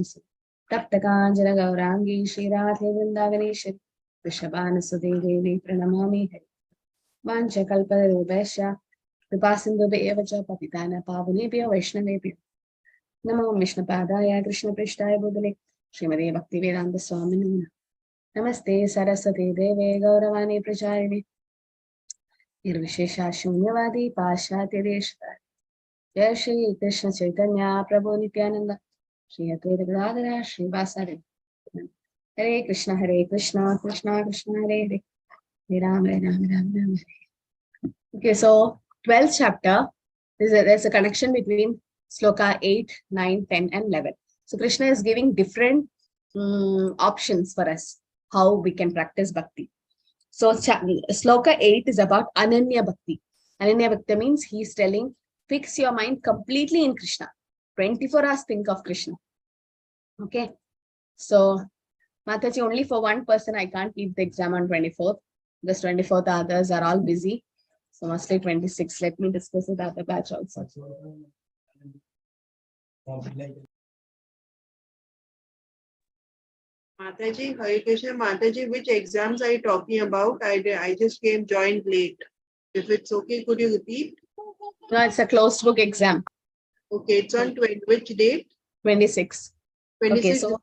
Shamsu. Taptakanjana Gaurangi Shri Radhe Vrindavaneshwari Vrishabhanasudhe Devi Pranamami Hari. Vancha Kalparubhesha Kripasindubheva Patitana Pavunebhyo Vaishnavebhyo Namo Vishnupadaya Krishna Prishtaya Bhudale Srimade Bhaktivedanta Swamini Namaste Saraswati Deve Gauravani Pracharine Nirvishesha Shunyavadi Pashatya Deshata Jai Shri Krishna Chaitanya Prabhu Nityananda Shri Advaita Gadadhara Shri Vasari Hare Krishna Krishna Krishna Hare Hare Hare Ram Ram. Okay, so 12th chapter, there's a connection between sloka 8, 9, 10 and 11. So Krishna is giving different options for us, how we can practice bhakti. So sloka 8 is about Ananya Bhakti. Ananya Bhakti means he's telling, fix your mind completely in Krishna. 24 hours think of Krishna. Okay. So Mataji, only for one person I can't leave the exam on 24th. This 24th others are all busy. So mostly 26. Let me discuss with other batch also. Mataji, Hare Krishna, Mataji, which exams are you talking about? I just joined late. If it's okay, could you repeat? No, it's a closed book exam. Okay, it's on which date? 26. 26. Okay, so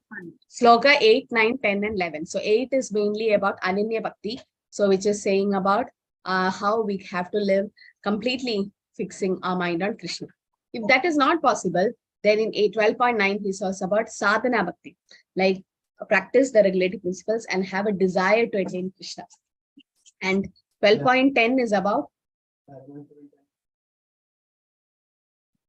sloka 8, 9, 10 and 11. So 8 is mainly about Ananya Bhakti. So which is saying about how we have to live completely fixing our mind on Krishna. If that is not possible, then in 12.9 he says about sadhana bhakti, like practice the regulative principles and have a desire to attain Krishna. And 12.10 is about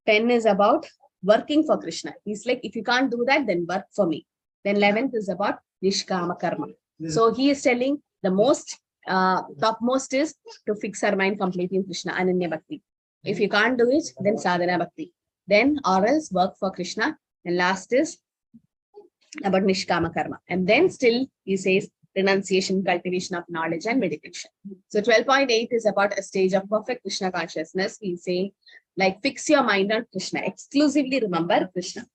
10 is about working for Krishna. He's like, if you can't do that, then work for me. Then 11th is about nishkama karma. So he is telling the most topmost is to fix our mind completely in Krishna, Ananya Bhakti. If you can't do it, then Sadhana Bhakti. Then or else work for Krishna. And last is about Nishkama Karma. And then still he says renunciation, cultivation of knowledge and meditation. So 12.8 is about a stage of perfect Krishna consciousness. He's saying like fix your mind on Krishna. Exclusively remember Krishna.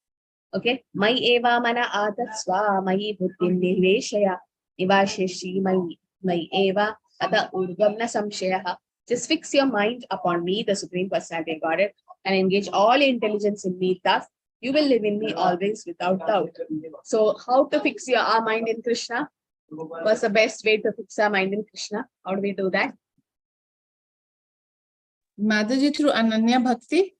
Okay. Mai eva mana atat mai buddhim niveshaya nivasheshi mai eva ada urgamna samshayaha. Just fix your mind upon me, the Supreme Personality of Godhead, and engage all intelligence in me. Thus, you will live in me always without doubt. So, how to fix our mind in Krishna? What's the best way to fix our mind in Krishna? How do we do that? Mataji, through Ananya Bhakti,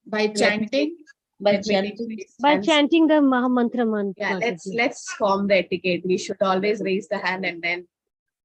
by chanting. By chanting the Mahamantra mantra. Yeah, let's form the etiquette. We should always raise the hand and then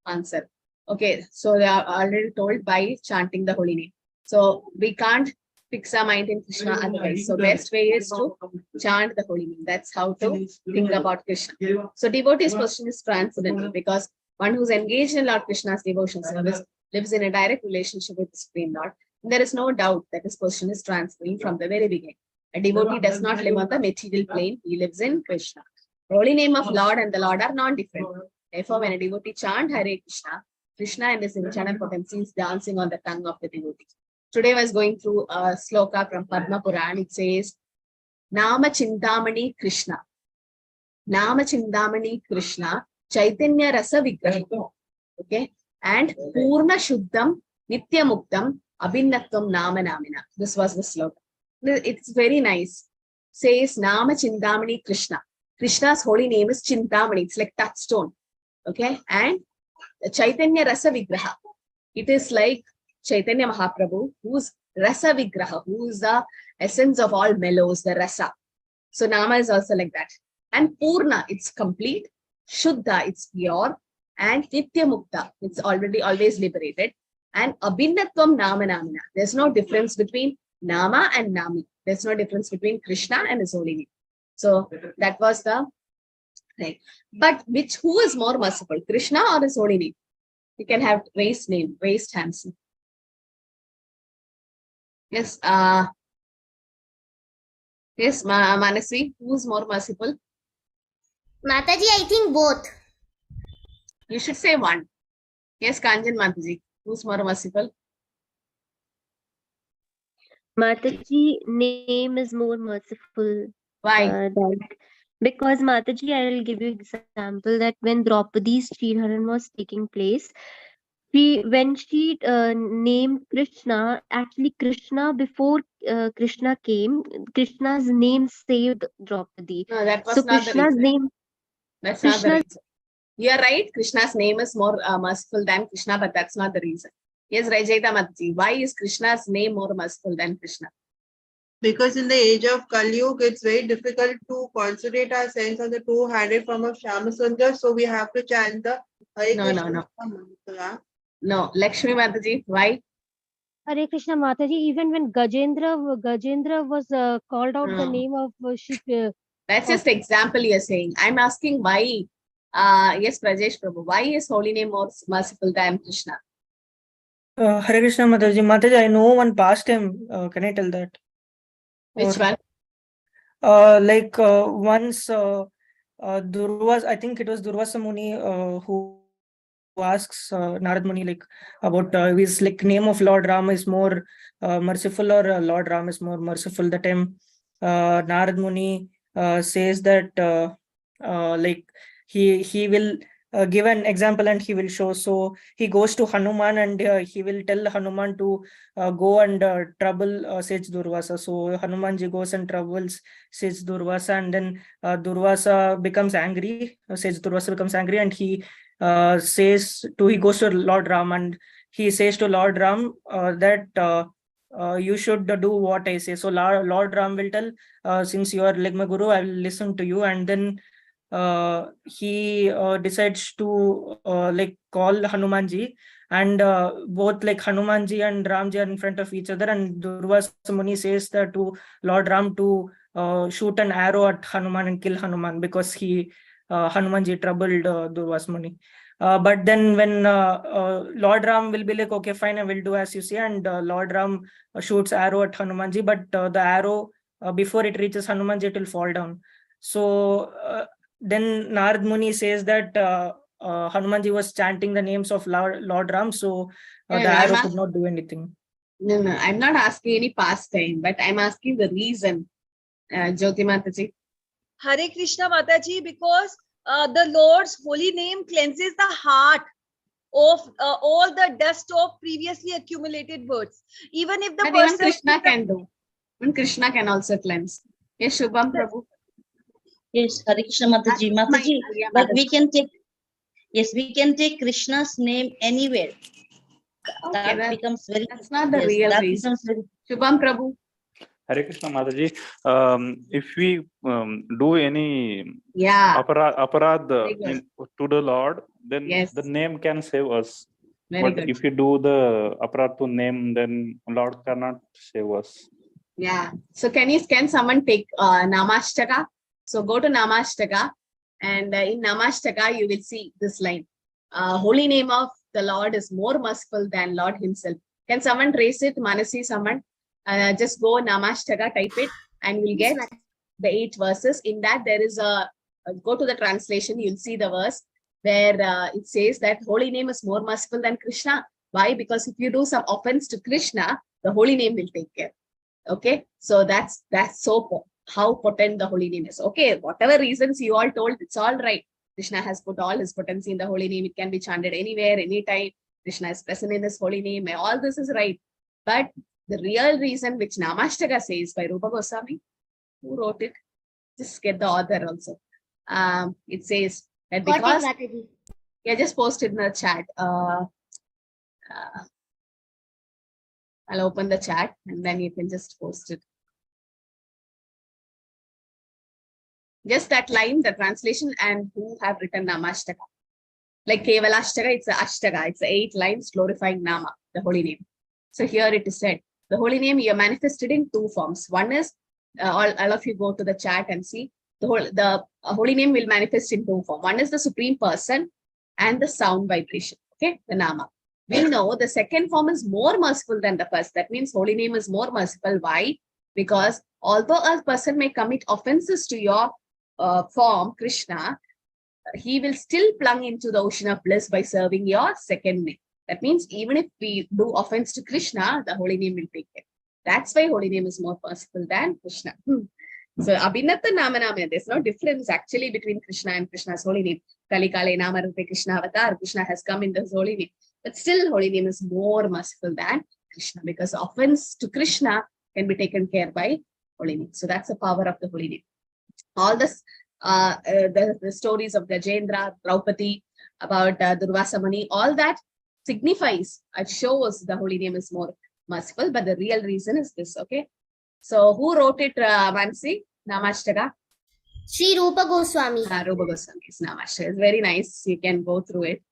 answer. Okay, so they are already told by chanting the holy name. So we can't fix our mind in Krishna otherwise. So best way is to chant the holy name. That's how to think about Krishna. So devotee's position is transcendental because one who's engaged in Lord Krishna's devotion service lives in a direct relationship with the Supreme Lord. And there is no doubt that his position is transcendental from the very beginning. A devotee does not live on the material plane. He lives in Krishna. The holy name of Lord and the Lord are non-different. Therefore, when a devotee chants Hare Krishna, Krishna and his internal potency is dancing on the tongue of the devotee. Today I was going through a sloka from Padma Puran. It says, Nama Chintamani Krishna. Nama Chintamani Krishna, Chaitanya Rasa Vigraha. Okay. And Purna Shuddham, Nitya Muktam, Abhinnatvam Nama Namina. This was the sloka. It's very nice. Says Nama Chintamani Krishna. Krishna's holy name is Chintamani. It's like touchstone. Okay. And Chaitanya Rasa Vigraha. It is like Chaitanya Mahaprabhu, who's Rasa Vigraha, who is the essence of all mellows, the Rasa. So Nama is also like that. And Purna, it's complete. Shuddha, it's pure. And Nitya Mukta, it's already always liberated. And Abhinnatvam Nama Namina. There's no difference between Nama and Nami. There's no difference between Krishna and his holy name. So that was the thing. But who is more merciful, Krishna or his holy name? You can have raised hands. Yes, yes, Manasi, who's more merciful? Mataji, I think both. You should say one. Yes, Kanjan Mataji, who's more merciful? Mataji, name is more merciful. Why? That because Mataji, I will give you example that when Draupadi's Chilharan was taking place, when she named Krishna, actually Krishna before Krishna came, Krishna's name saved Draupadi. No, that was So not the Krishna's reason. name, That's not the Krishna's reason. You're right. Krishna's name is more merciful than Krishna, but that's not the reason. Yes, Rajeta Mataji. Why is Krishna's name more merciful than Krishna? Because in the age of Kali Yuga, it's very difficult to concentrate our sense on the two-handed form of Shyamasundar. So we have to chant the Hare No, Krishna no. mantra. No, Lakshmi Mataji. Why? Hare Krishna Mataji, even when Gajendra was called out the No. name of That's just example you're saying. I'm asking why. Yes, Prajesh Prabhu. Why is holy name more merciful than Krishna? Hare Krishna Mataji. Mataji, I know one pastime. Can I tell that? Which one? Once Durvas, I think it was Durvasa Muni who asks Narad Muni about his name of Lord Rama is more merciful or Lord Rama is more merciful. The time Narad Muni says that he will give an example and he will show. So he goes to Hanuman and he will tell Hanuman to go and trouble Sage Durvasa. So Hanumanji goes and troubles Sage Durvasa, and then Durvasa becomes angry. Sage Durvasa becomes angry and he goes to Lord Ram and he says to Lord Ram that you should do what I say. So Lord Ram will tell, since you are like my guru, I will listen to you. And then he decides to call Hanumanji, and both Hanumanji and Ramji are in front of each other, and Durvasa Muni says that to Lord Ram to shoot an arrow at Hanuman and kill Hanuman because Hanumanji troubled Durvasa Muni. But then when Lord Ram will be like, okay, fine, I will do as you say, and Lord Ram shoots arrow at Hanumanji, but the arrow before it reaches Hanumanji, it will fall down. So then Narad Muni says that Hanumanji was chanting the names of Lord Ram, so the arrow could not do anything. No, I'm not asking any pastime, but I'm asking the reason. Jyoti Mataji. Hare Krishna Mataji, because the Lord's holy name cleanses the heart of all the dust of previously accumulated words. Even if the But even person Krishna can do. Even Krishna can also cleanse. Yes, Shubham Prabhu. Yes, Hare Krishna Mataji. Mataji, but we can take Krishna's name anywhere. Okay, That becomes very. That's not the real reason. Shubham Prabhu. Hare Krishna Mataji, if we do any aparad to the Lord, then the name can save us. But if you do the aparad to name, then Lord cannot save us. Yeah. So can someone take Namashtaka? So go to Namashtaka, and in Namashtaka you will see this line. Holy name of the Lord is more merciful than Lord himself. Can someone trace it? Manasi, someone? Just go Namashtaka, type it, and you'll get the 8 verses. In that, there is go to the translation, you'll see the verse where it says that holy name is more merciful than Krishna. Why? Because if you do some offense to Krishna, the holy name will take care. Okay, so that's so how potent the holy name is. Okay, whatever reasons you all told, it's all right. Krishna has put all his potency in the holy name. It can be chanted anywhere, anytime. Krishna is present in his holy name. All this is right. But the real reason which Namashtaka says by Rupa Goswami, who wrote it? Just get the author also. It says that because just post it in the chat. I'll open the chat and then you can just post it. Just that line, the translation, and who have written Namashtaka. Like Kevalashtaka, it's a Ashtaka. It's 8 lines glorifying Nama, the holy name. So here it is said, the holy name you are manifested in 2 forms. One is, all of you go to the chat and see, the holy name will manifest in 2 forms. One is the supreme person and the sound vibration, okay, the Nama. We know the second form is more merciful than the first. That means holy name is more merciful. Why? Because although a person may commit offenses to your form, Krishna, he will still plunge into the ocean of bliss by serving your second name. That means even if we do offense to Krishna, the holy name will take care. That's why holy name is more merciful than Krishna. So Abhinata Namaname, there's no difference actually between Krishna and Krishna's holy name. Kali Kale Namarupe Krishna Avatar, Krishna has come in this holy name. But still, holy name is more merciful than Krishna, because offense to Krishna can be taken care by holy name. So that's the power of the holy name. All this, the stories of Gajendra, Draupadi, about Durvasa Muni, all that signifies, it shows the holy name is more merciful, but the real reason is this, okay? So who wrote it, Mansi? Namashtaka? Sri Rupa Goswami. Rupa Goswami's Namashtaka. It's very nice. You can go through it.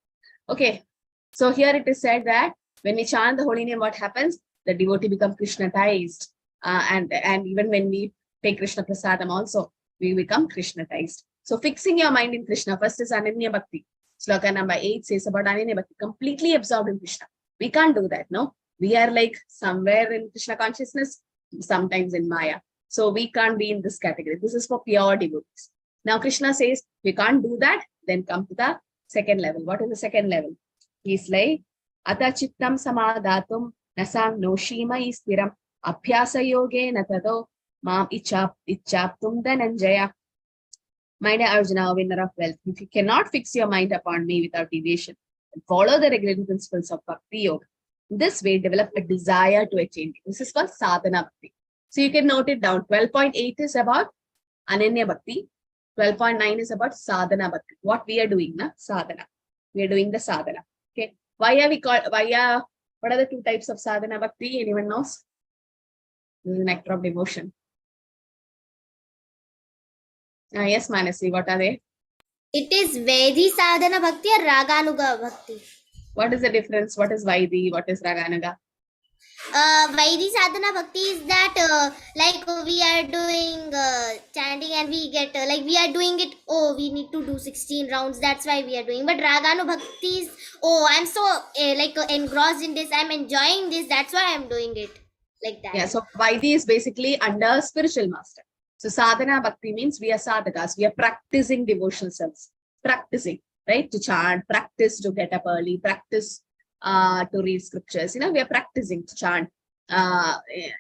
Okay. So here it is said that when we chant the holy name, what happens? The devotee becomes Krishnatized. And even when we take Krishna Prasadam also, we become Krishnatized. So fixing your mind in Krishna, first is Ananya Bhakti. Sloka number 8 says about Ananya Bhakti, completely absorbed in Krishna. We can't do that, no? We are like somewhere in Krishna consciousness, sometimes in Maya. So we can't be in this category. This is for pure devotees. Now Krishna says, we can't do that, then come to the second level. What is the second level? He's like, Ata chittam samadhatum nasam noshima istiram abhyasa yoge natado mam ichaptum dhananjaya. My dear Arjuna, winner of wealth, if you cannot fix your mind upon me without deviation, and follow the regulating principles of Bhakti Yoga, in this way develop a desire to attain it. This is called Sadhana Bhakti. So you can note it down. 12.8 is about Ananya Bhakti. 12.9 is about Sadhana Bhakti. What we are doing, na? Sadhana. We are doing the sadhana. Okay. What are the two types of Sadhana Bhakti? Anyone knows? This is an act of devotion. Yes, Manasi, what are they? It is Vaidhi Sadhana Bhakti or Raganuga Bhakti. What is the difference? What is Vaidhi? What is Raganuga? Vaidhi Sadhana Bhakti is that like we are doing chanting and we get like we are doing it, oh, we need to do 16 rounds, that's why we are doing. But Raganu Bhakti is, oh, I'm so engrossed in this, I'm enjoying this, that's why I'm doing it, like that. Yeah, so Vaidhi is basically under spiritual master. So Sadhana Bhakti means we are sadhakas, we are practicing devotional service, practicing, right? To chant, practice to get up early, practice to read scriptures. You know, we are practicing to chant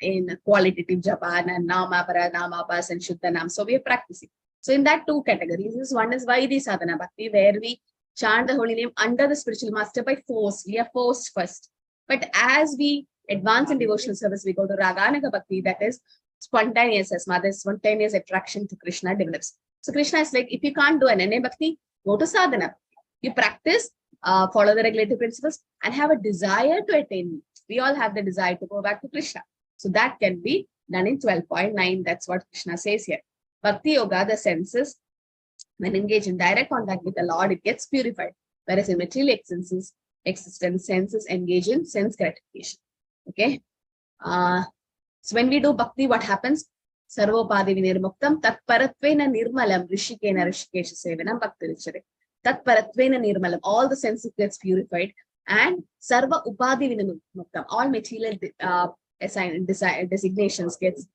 in qualitative Japan and Namapara, Namapas and Shuddhanam. So we are practicing. So in that two categories, this one is Vaidhi Sadhana Bhakti, where we chant the holy name under the spiritual master by force. We are forced first. But as we advance in devotional service, we go to Raganuga Bhakti, that is spontaneous, as mother's spontaneous attraction to Krishna develops. So Krishna is like, if you can't do Ananya Bhakti, go to Sadhana. You practice, follow the regulative principles, and have a desire to attain me. We all have the desire to go back to Krishna. So that can be done in 12.9. That's what Krishna says here. Bhakti Yoga, the senses, when engaged in direct contact with the Lord, it gets purified. Whereas in material existence, senses engage in sense gratification. Okay. So when we do bhakti, what happens? Sarvopadi vinirmuktam tatparatvena nirmalam rishikena rishikesha sevanam bhakti richare. Tatparatvena nirmalam, all the senses gets purified, and sarva upadi vinirmuktam, all material designations gets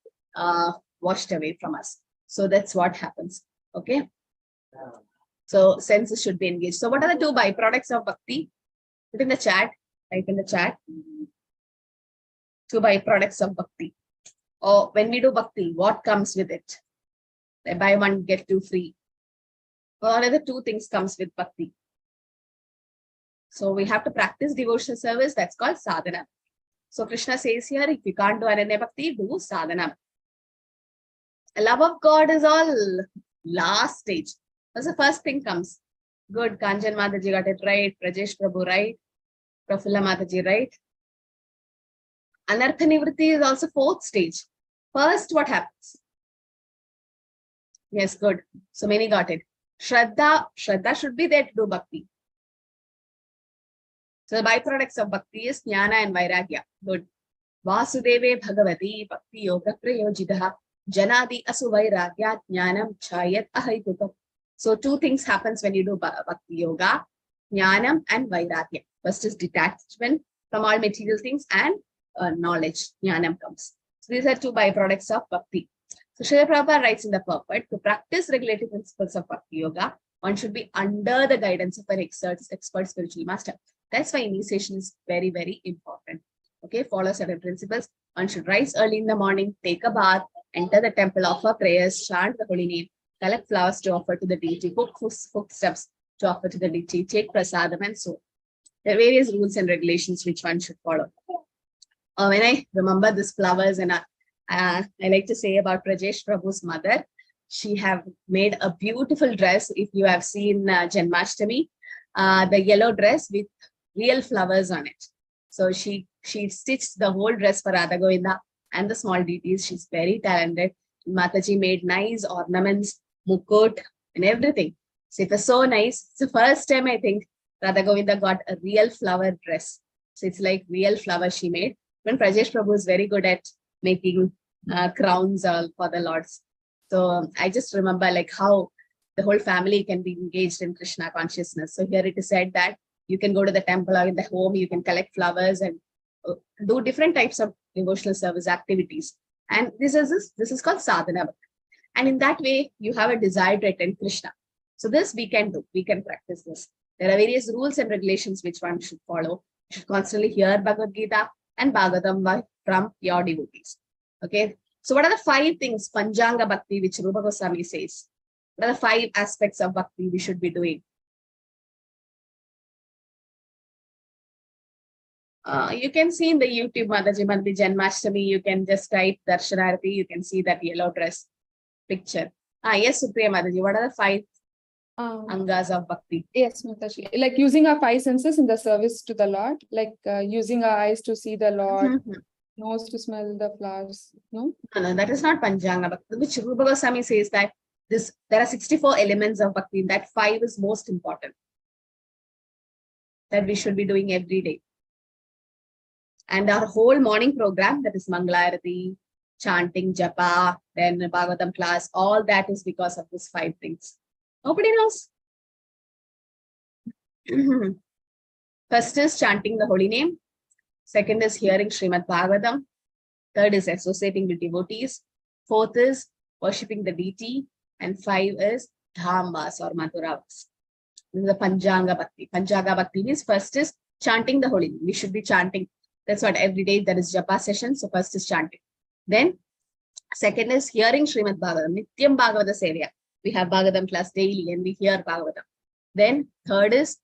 washed away from us. So that's what happens. Okay. So senses should be engaged. So what are the two byproducts of bhakti? Put in the chat. Type in the chat. Two byproducts of bhakti. Or when we do bhakti, what comes with it? Buy one, get two free. What are the two things comes with bhakti? So we have to practice devotional service. That's called sadhana. So Krishna says here, if you can't do Ananya Bhakti, do sadhana. Love of God is all last stage. That's the first thing comes. Good. Kanjan Mataji got it right. Rajesh Prabhu right. Prafulla Mataji right. Anartha Nivritti is also fourth stage. First, what happens? Yes, good. So many got it. Shraddha should be there to do bhakti. So the byproducts of bhakti is jnana and vairagya. Good. Vasudeve Bhagavati Bhakti Yoga Prayojitaha Janadi Asu Vairagya Jnanam Chayat Ahaitutam. So two things happens when you do bhakti yoga, jnanam and vairagya. First is detachment from all material things, and knowledge, jnanam comes. So these are two byproducts of bhakti. So Srila Prabhupada writes in the purport, to practice regulative principles of bhakti yoga, one should be under the guidance of an expert spiritual master. That's why initiation is very, very important. Okay, follow certain principles. One should rise early in the morning, take a bath, enter the temple, offer prayers, chant the holy name, collect flowers to offer to the deity, cook foodstuffs to offer to the deity, take prasadam, and so on. There are various rules and regulations which one should follow. When I remember these flowers, and I like to say about Rajesh Prabhu's mother, she have made a beautiful dress. If you have seen Janmashtami, the yellow dress with real flowers on it. So she stitched the whole dress for Radha Govinda and the small deities. She's very talented. Mataji made nice ornaments, mukut, and everything. So it was so nice. It's the first time I think Radha Govinda got a real flower dress. So it's like real flower she made. When Rajesh Prabhu is very good at making crowns for the lords. So I just remember like how the whole family can be engaged in Krishna consciousness. So here it is said that you can go to the temple or in the home, you can collect flowers and do different types of devotional service activities. And this is called sadhana. And in that way, you have a desire to attend Krishna. So this we can do, we can practice this. There are various rules and regulations which one should follow. You should constantly hear Bhagavad Gita and Bhagavatam from your devotees. Okay. So what are the 5 things, Panchanga Bhakti, which Rupa Goswami says? What are the 5 aspects of Bhakti we should be doing? You can see in the YouTube Mataji Mandi Janmashtami, you can just type Darshanarati, you can see that yellow dress picture. Yes, Supriya Mataji, what are the 5 angas of Bhakti? Yes, Mataji. Like using our 5 senses in the service to the Lord, like using our eyes to see the Lord, nose to smell the flowers. No, that is not Panchanga Bhakti, which Rupa Goswami says that there are 64 elements of Bhakti, that 5 is most important, that we should be doing every day. And our whole morning program, that is Mangalarati, chanting, japa, then Bhagavatam class, all that is because of these 5 things. Nobody knows. First is chanting the holy name. Second is hearing Srimad Bhagavatam. Third is associating with devotees. 4th is worshipping the deity. And 5 is dhambas or madhuravas. This is the Panchanga Bhakti. Panchanga Bhakti means first is chanting the holy name. We should be chanting. That's what every day there is japa session. So first is chanting. Then second is hearing Srimad Bhagavatam. Nityam Bhagavata Sevya. We have Bhagavatam class daily and we hear Bhagavatam. Then third is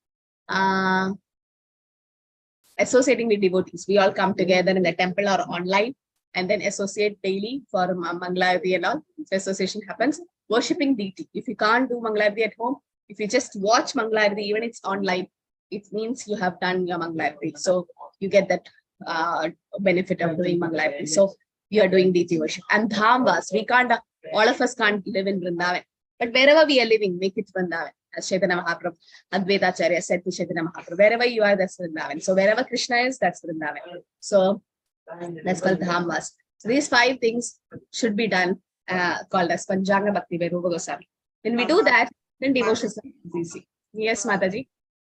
associating with devotees. We all come together in the temple or online and then associate daily for Mangalarati and all. So association happens. Worshipping deity. If you can't do Mangalarati at home, if you just watch Mangalarati, even it's online, it means you have done your Mangalarati. So you get that benefit of doing Mangalarati. So you are doing deity worship. And dhambas, we can't, all of us can't live in Vrindavan. But wherever we are living, make it Vrindavan. As Chaitanya Mahaprabhu, Advaita Acharya said to Chaitanya Mahaprabhu, wherever you are, that's Vrindavan. So wherever Krishna is, that's Vrindavan. So that's called dhambas. So these 5 things should be done, called as Panchanga Bhakti by Rupa Goswami. When we do that, then devotion is easy. Yes, Mataji.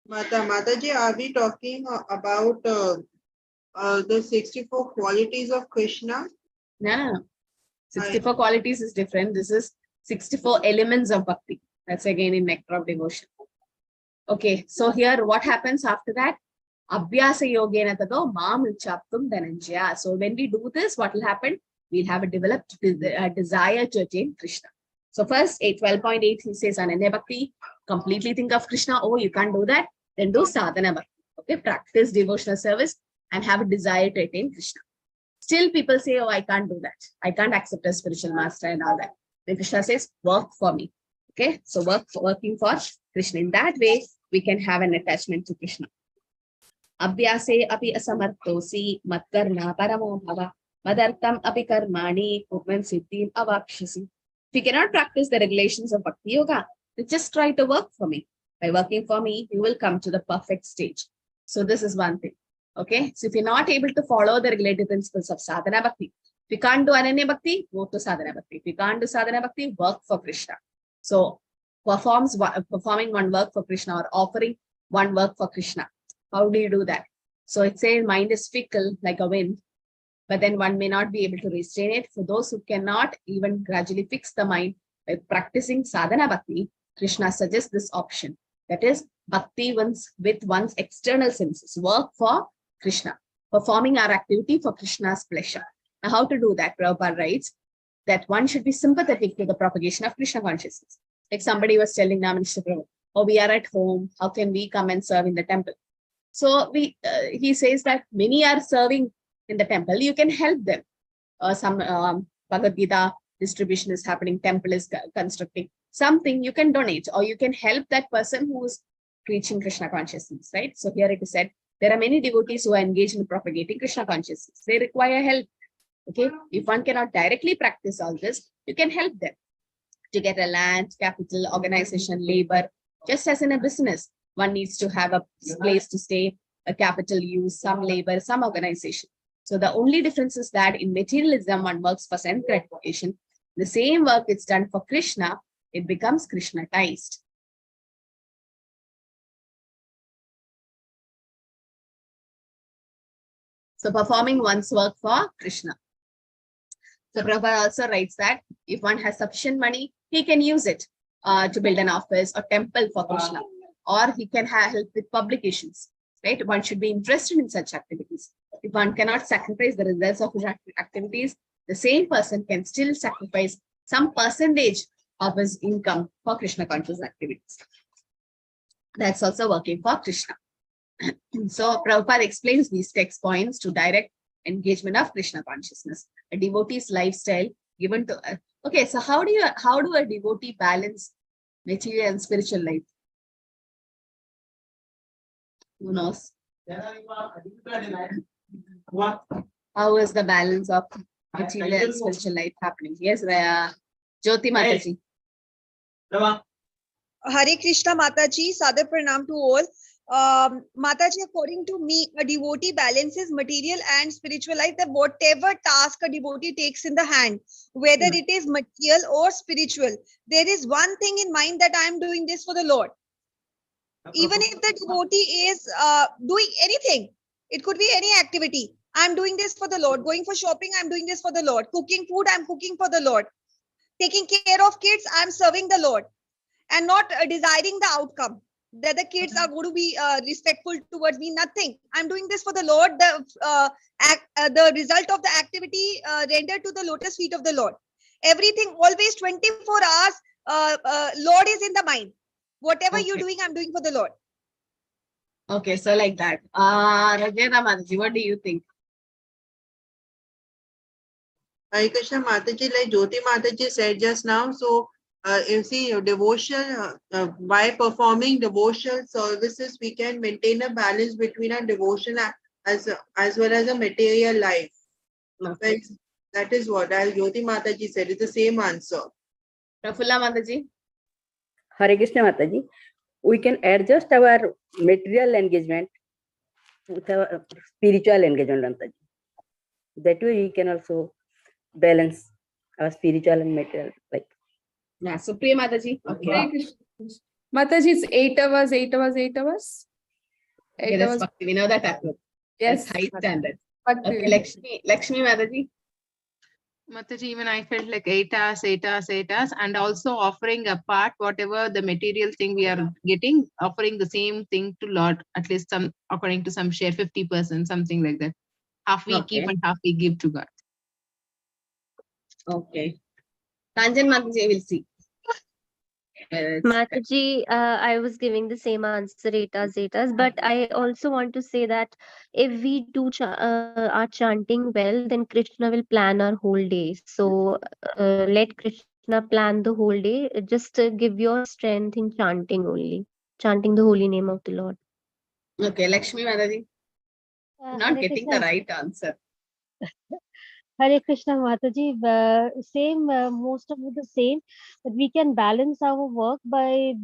Mataji, are we talking about the 64 qualities of Krishna? No. 64 qualities is different. This is 64 elements of Bhakti. That's again in Nectar of Devotion. Okay, so here what happens after that? Abhyasa yogena tato mam chaptum dhananjaya. So when we do this, what will happen? We'll have a developed desire to attain Krishna. So first, 12.8, he says, Ananya Bhakti, completely think of Krishna. Oh, you can't do that? Then do sadhana Bhakti. Okay, practice devotional service and have a desire to attain Krishna. Still people say, oh, I can't do that. I can't accept a spiritual master and all that. Then Krishna says, work for me. Okay, so working for Krishna. In that way, we can have an attachment to Krishna. Abhyase api asamartosi matkarna paramo bhava madartam api karmani kurman siddhim avakshasi. If you cannot practice the regulations of Bhakti Yoga, then just try to work for me. By working for me, you will come to the perfect stage. So this is one thing. Okay, so if you're not able to follow the regulative principles of Sadhana Bhakti, if you can't do Ananya Bhakti, go to Sadhana Bhakti. If you can't do Sadhana Bhakti, work for Krishna. So performing one work for Krishna or offering one work for Krishna. How do you do that? So it says mind is fickle like a wind, but then one may not be able to restrain it. For those who cannot even gradually fix the mind by practicing Sadhana Bhakti, Krishna suggests this option. That is Bhakti with one's external senses. Work for Krishna. Performing our activity for Krishna's pleasure. Now how to do that? Prabhupada writes, that one should be sympathetic to the propagation of Krishna consciousness. Like somebody was telling Namanishta Prabhu, oh, we are at home, how can we come and serve in the temple? So he says that many are serving in the temple, you can help them. Some Bhagavad Gita distribution is happening, temple is constructing, something you can donate, or you can help that person who is preaching Krishna consciousness, right? So here it is said, there are many devotees who are engaged in propagating Krishna consciousness. They require help. Okay, if one cannot directly practice all this, you can help them to get a land, capital, organization, labor. Just as in a business, one needs to have a place to stay, a capital use, some labor, some organization. So the only difference is that in materialism, one works for sense gratification. The same work is done for Krishna, it becomes Krishnatized. So performing one's work for Krishna. So Prabhupada also writes that if one has sufficient money, he can use it to build an office or temple for Krishna, or he can help with publications, right? One should be interested in such activities. If one cannot sacrifice the results of his activities, the same person can still sacrifice some percentage of his income for Krishna conscious activities. That's also working for Krishna. So Prabhupada explains these text points to direct engagement of Krishna consciousness, a devotee's lifestyle given to. Okay, so how do a devotee balance material and spiritual life? Who knows? How is the balance of material and spiritual life happening? Yes, Jyoti Mataji. Hare Krishna Mataji, Sadar Pranam to all. Mataji, according to me, a devotee balances material and spiritual life, that whatever task a devotee takes in the hand, whether it is material or spiritual, there is one thing in mind that I am doing this for the Lord. Even if the devotee is doing anything, it could be any activity. I'm doing this for the Lord. Going for shopping, I'm doing this for the Lord. Cooking food, I'm cooking for the Lord. Taking care of kids, I'm serving the Lord. And not desiring the outcome, that the kids are going to be respectful towards me, nothing. I'm doing this for the Lord. The result of the activity rendered to the lotus feet of the Lord. Everything, always 24 hours, Lord is in the mind. Whatever you're doing, I'm doing for the Lord. Okay, so like that. Rajena Mataji, what do you think? Hare Krishna Mataji, like Jyoti Mataji said just now, so you see, devotion, by performing devotional services, we can maintain a balance between our devotion as well as a material life. Okay. That is what, as Jyoti Mataji said, it's the same answer. Prafulla Mataji. Hare Krishna Mataji, we can adjust our material engagement with our spiritual engagement, Mataji. That way we can also balance our spiritual and material life. Yeah, Supriya Mataji. Okay. Mataji, it's 8 hours, 8 hours, 8 hours. 8 Okay, hours. that's Bhakti. We know that happened. Yes. That's high standard. Bhakti. Okay, Lakshmi Mataji. Mataji, even I felt like 8 hours, 8 hours, 8 hours, and also offering a part, whatever the material thing we are getting, offering the same thing to Lord, at least some, according to some share, 50%, something like that. Half we keep and half we give to God. Okay. Kanjan Mataji, will see. Mataji, I was giving the same answer, 8 hours, but I also want to say that if we do our chanting well, then Krishna will plan our whole day. So let Krishna plan the whole day. Just give your strength in chanting only, chanting the holy name of the Lord. Okay, Lakshmi Mataji. Not getting the right answer. Hare Krishna Mataji, same, most of the same, but we can balance our work by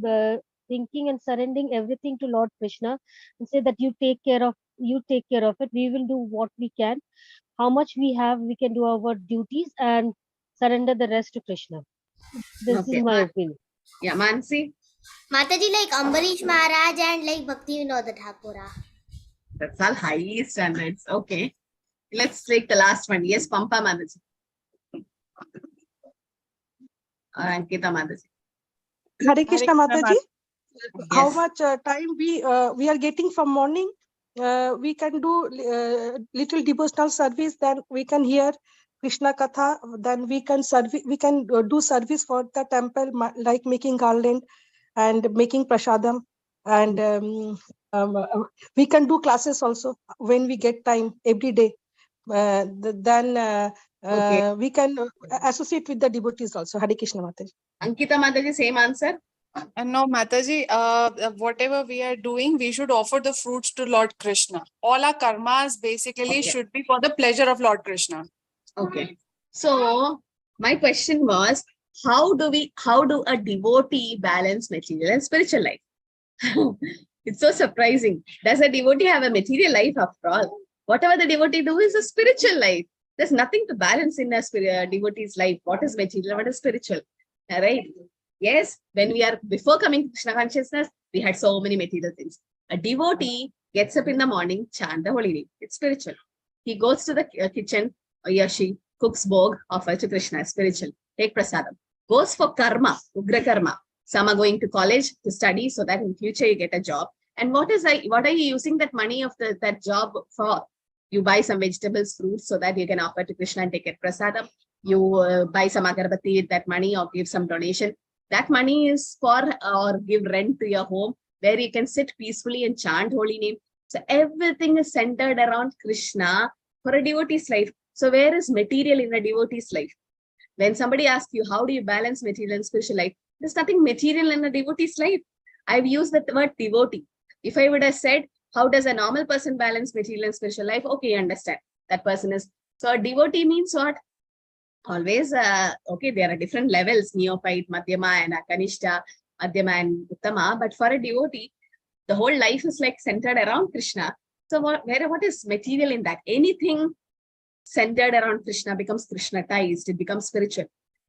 thinking and surrendering everything to Lord Krishna and say that you take care of it. We will do what we can. How much we have, we can do our duties and surrender the rest to Krishna. This is my opinion. Yeah, Mansi. Mataji, like Ambarish Maharaj and like Bhakti Vinoda Thakura. That's all high standards. Okay. Let's take the last one. Yes, Pampa Mataji. Ankita Mataji. Hare Krishna Mataji. How much time we are getting from morning? We can do little devotional service. Then we can hear Krishna Katha, then we can do service for the temple, like making garland and making prasadam, and we can do classes also when we get time every day. Then we can associate with the devotees also. Hare Krishna Mataji. Ankita Mataji, same answer. And no, Mataji, whatever we are doing, we should offer the fruits to Lord Krishna. All our karmas basically should be for the pleasure of Lord Krishna. Okay. So my question was, how do a devotee balance material and spiritual life? It's so surprising. Does a devotee have a material life after all? Whatever the devotee do is a spiritual life. There's nothing to balance in a devotee's life. What is material? What is spiritual? All right. Yes, when before coming to Krishna consciousness, we had so many material things. A devotee gets up in the morning, chant the holy name. It's spiritual. He goes to the kitchen, or she cooks bhog, offer to Krishna, spiritual. Take prasadam. Goes for karma, ugra karma. Some are going to college to study so that in future you get a job. And what are you using that money of that job for? You buy some vegetables, fruits, so that you can offer to Krishna and take a prasadam. You buy some agarbatti with that money or give some donation. That money is for, or give rent to your home where you can sit peacefully and chant holy name. So everything is centered around Krishna for a devotee's life. So where is material in a devotee's life? When somebody asks you, how do you balance material and spiritual life? There's nothing material in a devotee's life. I've used the word devotee. If I would have said, how does a normal person balance material and spiritual life? Okay, you understand. That person is. So a devotee means what? Always, okay, there are different levels, neophyte, madhyama, and kanishta, madhyama, and uttama. But for a devotee, the whole life is like centered around Krishna. So what is material in that? Anything centered around Krishna becomes Krishnatized. It becomes spiritual.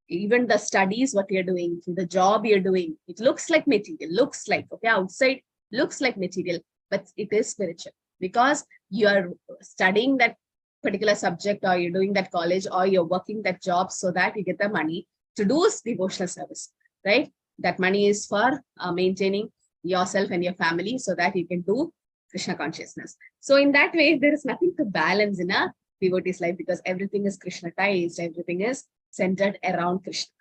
Even the studies, what you're doing, the job you're doing, it looks like material, looks like, okay, outside looks like material, but it is spiritual because you are studying that particular subject, or you're doing that college, or you're working that job so that you get the money to do devotional service, right? That money is for maintaining yourself and your family so that you can do Krishna consciousness. So in that way, there is nothing to balance in a devotee's life because everything is Krishnatized, everything is centered around Krishna.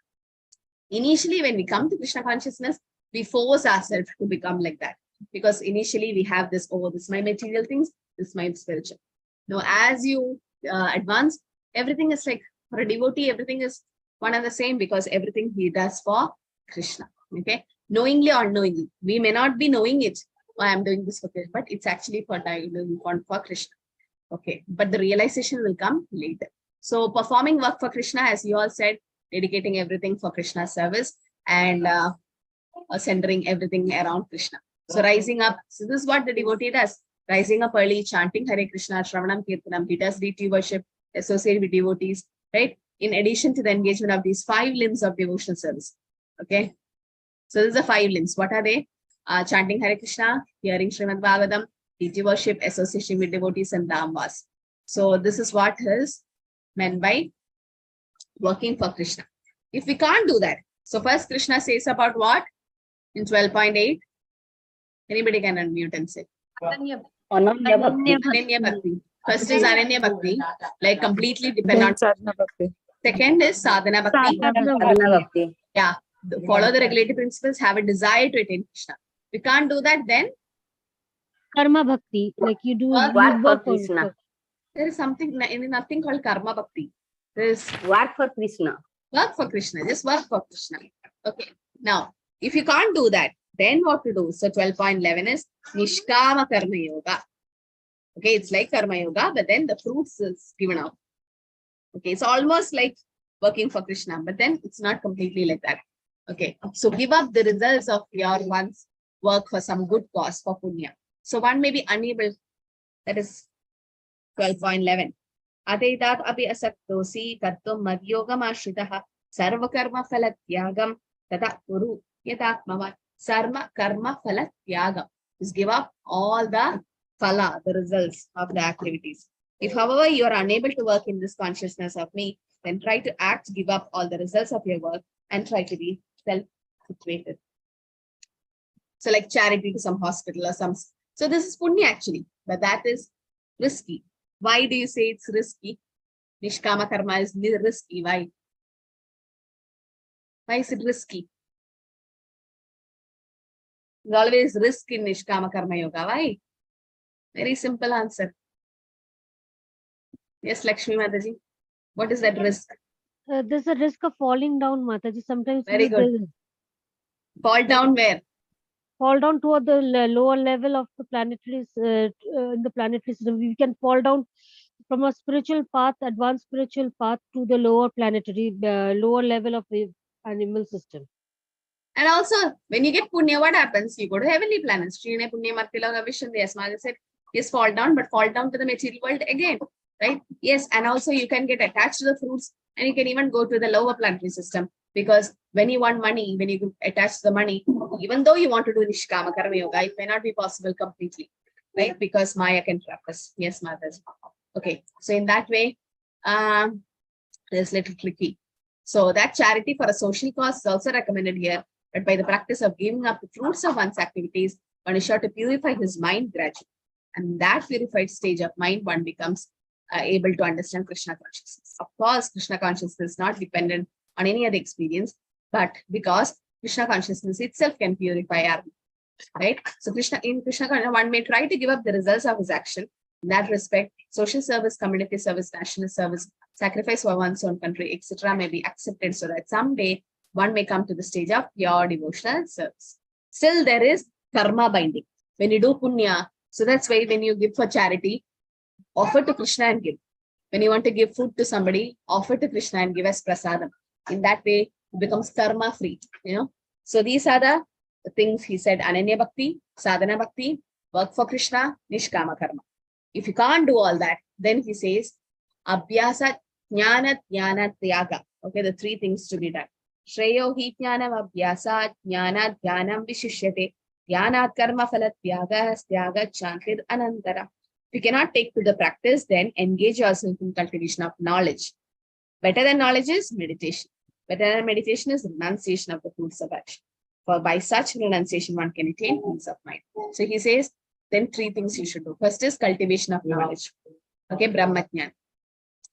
Initially, when we come to Krishna consciousness, we force ourselves to become like that because initially we have this, oh, this is my material things, this is my spiritual. Now, as you advance, everything is like, for a devotee, everything is one and the same because everything he does for Krishna, okay? Knowingly or unknowingly. We may not be knowing it, oh, I'm doing this for Krishna, but it's actually for Krishna, okay? But the realization will come later. So performing work for Krishna, as you all said, dedicating everything for Krishna's service and centering everything around Krishna. So rising up, so this is what the devotee does. Rising up early, chanting Hare Krishna, Shravanam, Kirtanam, he does deity worship, associate with devotees, right? In addition to the engagement of these 5 limbs of devotional service, okay? So these are 5 limbs. What are they? Chanting Hare Krishna, hearing Srimad Bhagavatam, deity worship, association with devotees, and Dhamvas. So this is what is meant by working for Krishna. If we can't do that, so first Krishna says about what? In 12.8, anybody can unmute and say. Ananya Bhakti. Ananya Bhakti. First is Ananya Bhakti, like completely dependent on. Second is Sadhana Bhakti. Sadhana Bhakti. Yeah, follow the regulative principles, have a desire to attain Krishna. We can't do that, then Karma Bhakti, like you do Work for Krishna. There is nothing called Karma Bhakti. There is Work for Krishna. Work for Krishna, just work for Krishna. Okay, now, if you can't do that, then what to do? So 12.11 is Nishkama Karma Yoga. Okay, it's like Karma Yoga, but then the fruits is given out. Okay, it's almost like working for Krishna, but then it's not completely like that. Okay, so give up the results of your one's work for some good cause, for punya. So one may be unable, that is 12.11. Adaidat abhi asaktosi kartum madhyogam ashritaha sarva karma phala tyagam tata kuru yadatmavat. Sarma karma phala tyagam. Just give up all the phala, the results of the activities. If, however, you are unable to work in this consciousness of me, then try to act, give up all the results of your work and try to be self-situated. So like charity to some hospital or some. So this is punya actually, but that is risky. Why do you say it's risky? Nishkama karma is risky. Why? Why is it risky? There's always risk in Nishkama karma yoga. Why? Very simple answer. Yes, Lakshmi Mataji. What is that risk? There's a risk of falling down, Mataji. Sometimes Very good. Fall down where? Fall down toward the lower level of the planetary in the planetary system. We can fall down from a spiritual path, advanced spiritual path, to the lower planetary, lower level of the animal system. And also, when you get punya, what happens? You go to heavenly planets. Shrine punya martilaga vishan. Yes, Mother said, yes, fall down, but fall down to the material world again, right? Yes, and also you can get attached to the fruits, and you can even go to the lower planetary system, because when you want money, when you attach to the money, even though you want to do Nishkama Karma Yoga, it may not be possible completely, right? Because Maya can trap us. Yes, Mother. Okay, so in that way, it's a little tricky. So that charity for a social cause is also recommended here. But by the practice of giving up the fruits of one's activities, one is sure to purify his mind gradually. And that purified stage of mind, one becomes able to understand Krishna consciousness. Of course, Krishna consciousness is not dependent on any other experience, but because Krishna consciousness itself can purify our mind, right? So in Krishna consciousness, one may try to give up the results of his action. In that respect, social service, community service, national service, sacrifice for one's own country, etc. may be accepted, so that someday one may come to the stage of pure devotional service. Still, there is karma binding. When you do punya, so that's why when you give for charity, offer to Krishna and give. When you want to give food to somebody, offer to Krishna and give as prasadam. In that way, it becomes karma free. So these are the things he said: Ananya Bhakti, Sadhana Bhakti, work for Krishna, Nishkama Karma. If you can't do all that, then he says Abhyasa, Jnana, Dhyana, Tyaga. Okay, the three things to be done. Shreyo hi jnanam abhyasa jnana dhyanam vishishyate dhyanat karma phalat tyaga tyaga chantir anantara. If you cannot take to the practice, then engage yourself in cultivation of knowledge. Better than knowledge is meditation. Better than meditation is renunciation of the fruits of action. For by such renunciation, one can attain peace of mind. So he says, then three things you should do. First is cultivation of knowledge. Okay, Brahmatyan.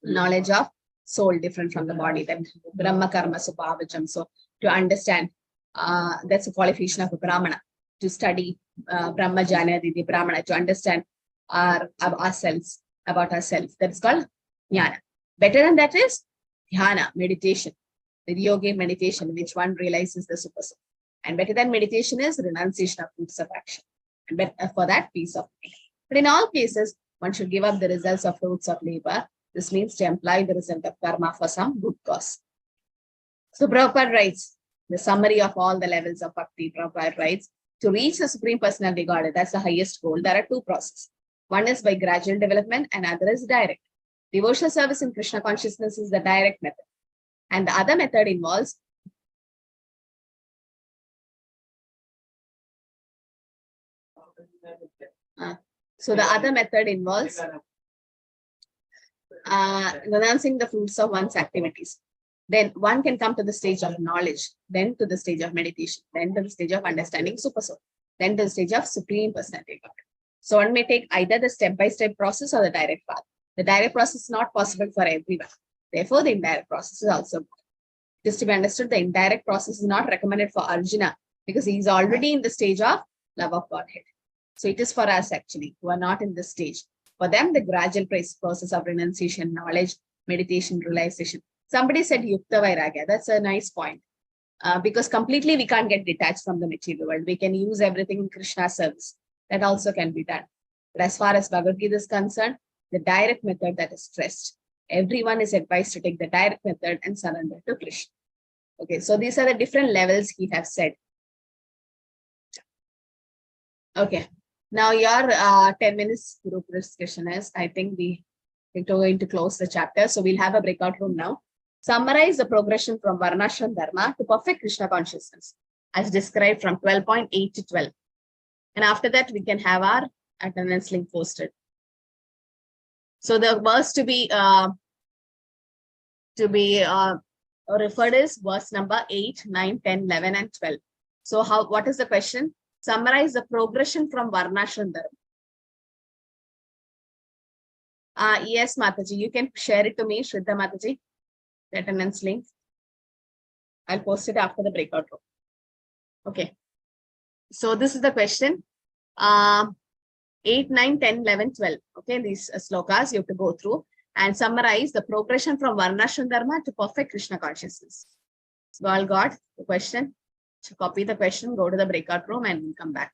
Knowledge of soul different from the body, then Brahma Karma Subhavajam. So to understand, that's a qualification of a Brahmana, to study Brahma Jnana Didi Brahmana, to understand ourselves, about ourselves. That's called Jnana. Better than that is Dhyana, meditation, the yoga meditation, which one realizes the super soul. And better than meditation is renunciation of fruits of action. And for that, peace of mind. But in all cases, one should give up the results of fruits of labor. This means to employ the result of karma for some good cause. So Prabhupada writes, the summary of all the levels of Bhakti, Prabhupada writes, to reach the Supreme Personality Godhead, that's the highest goal, there are two processes. One is by gradual development and other is direct. Devotional service in Krishna consciousness is the direct method. And the other method involves renouncing the fruits of one's activities. Then one can come to the stage of knowledge, then to the stage of meditation, then to the stage of understanding super soul, then to the stage of Supreme Personality God. So one may take either the step-by-step process or the direct path. The direct process is not possible for everyone. Therefore, the indirect process is also good. Just to be understood, the indirect process is not recommended for Arjuna because he is already in the stage of love of Godhead. So it is for us actually who are not in this stage. For them, the gradual process of renunciation, knowledge, meditation, realization. Somebody said Yukta Vairagya. That's a nice point. Because completely we can't get detached from the material world. We can use everything in Krishna's service. That also can be done. But as far as Bhagavad Gita is concerned, the direct method that is stressed. Everyone is advised to take the direct method and surrender to Krishna. Okay, so these are the different levels he has said. Okay, now your 10 minutes group discussion is, I think we're going to close the chapter. So we'll have a breakout room now. Summarize the progression from Varnashram Dharma to perfect Krishna consciousness as described from 12.8 to 12. And after that, we can have our attendance link posted. So the verse to be referred is verse number 8, 9, 10, 11, and 12. So what is the question? Summarize the progression from Varnashram Dharma. Yes, Mataji, you can share it to me, Shraddha Mataji, the attendance link. I'll post it after the breakout room. Okay. So this is the question. 8, 9, 10, 11, 12. Okay, these slokas you have to go through and summarize the progression from Varnashram Dharma to perfect Krishna consciousness. So all got the question. So copy the question, go to the breakout room and come back.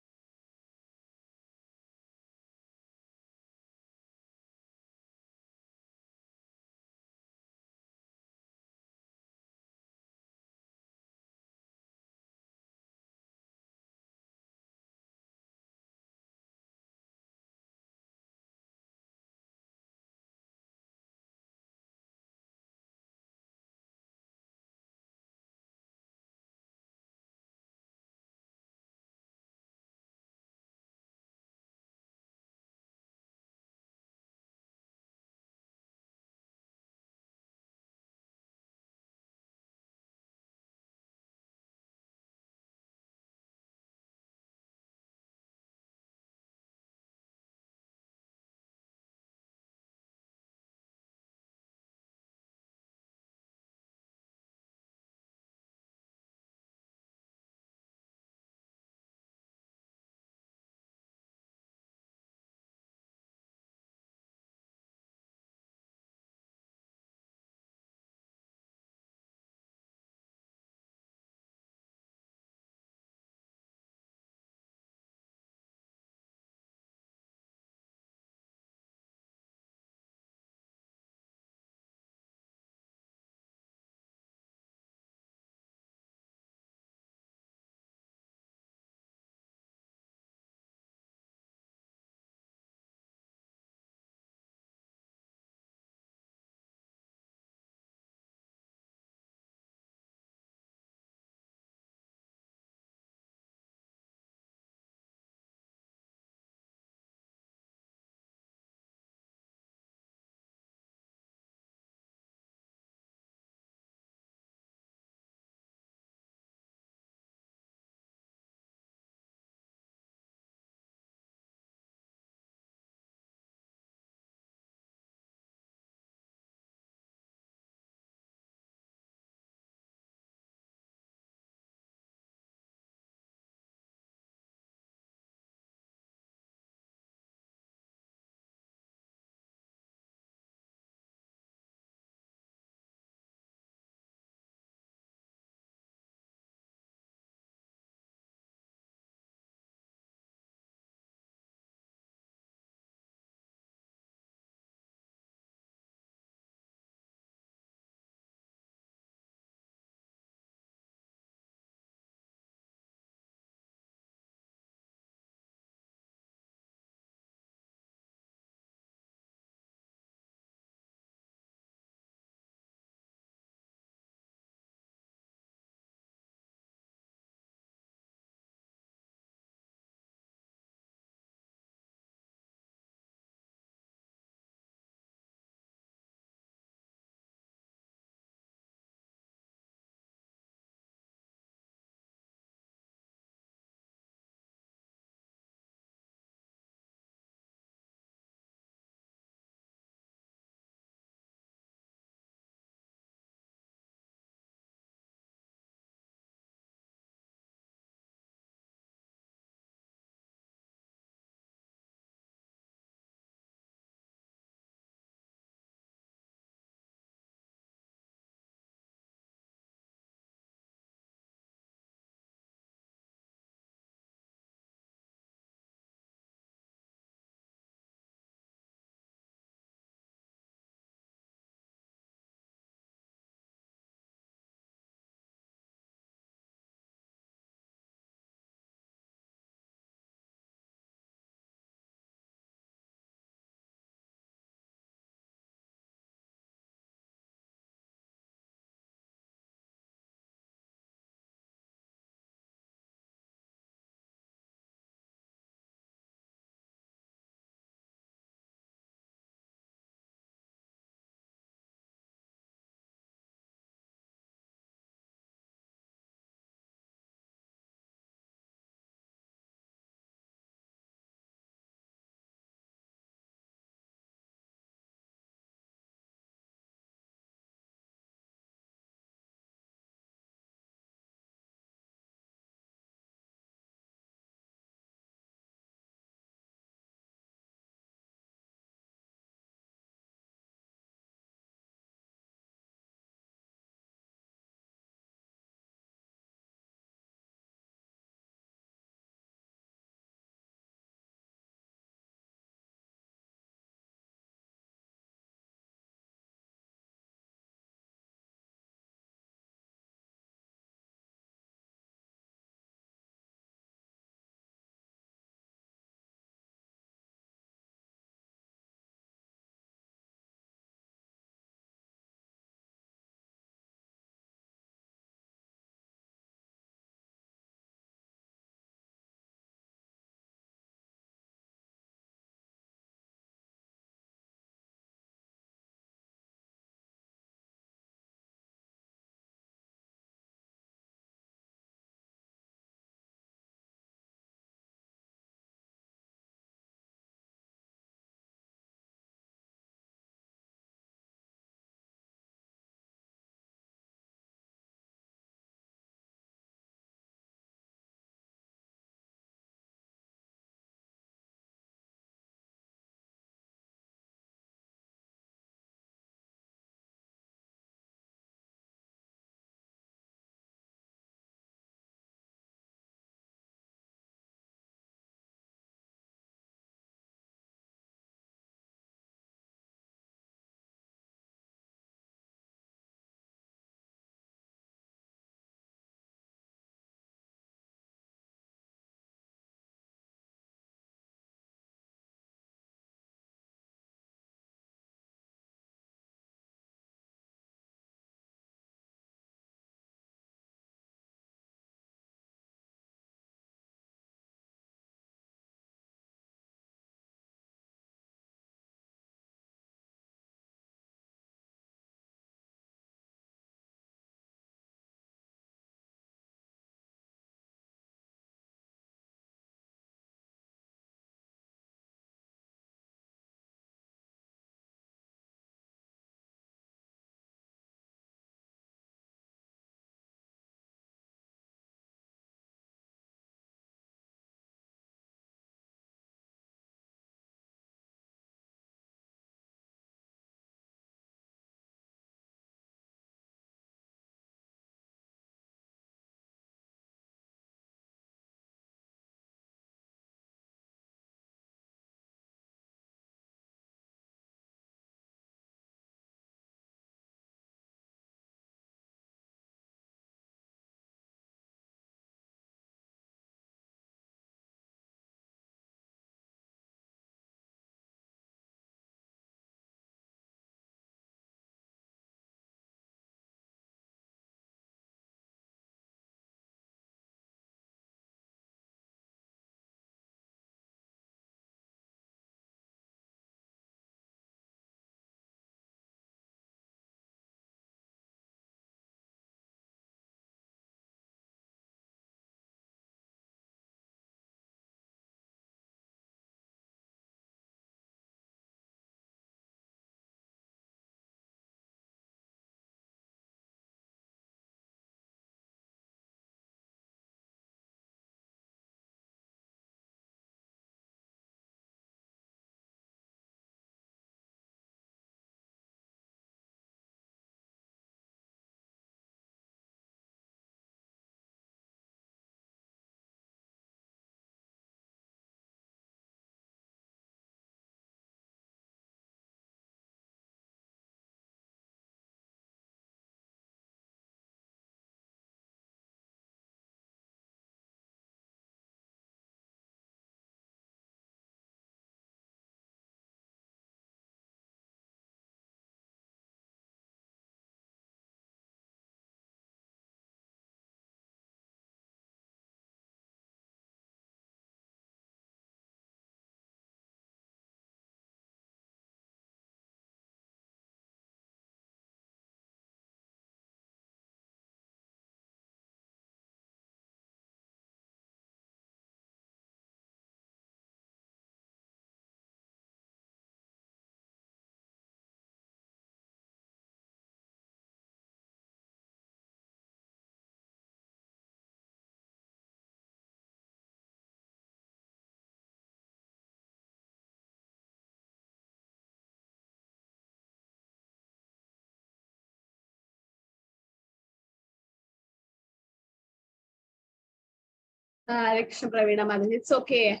Hare Krishna Pravina Madam, it's okay.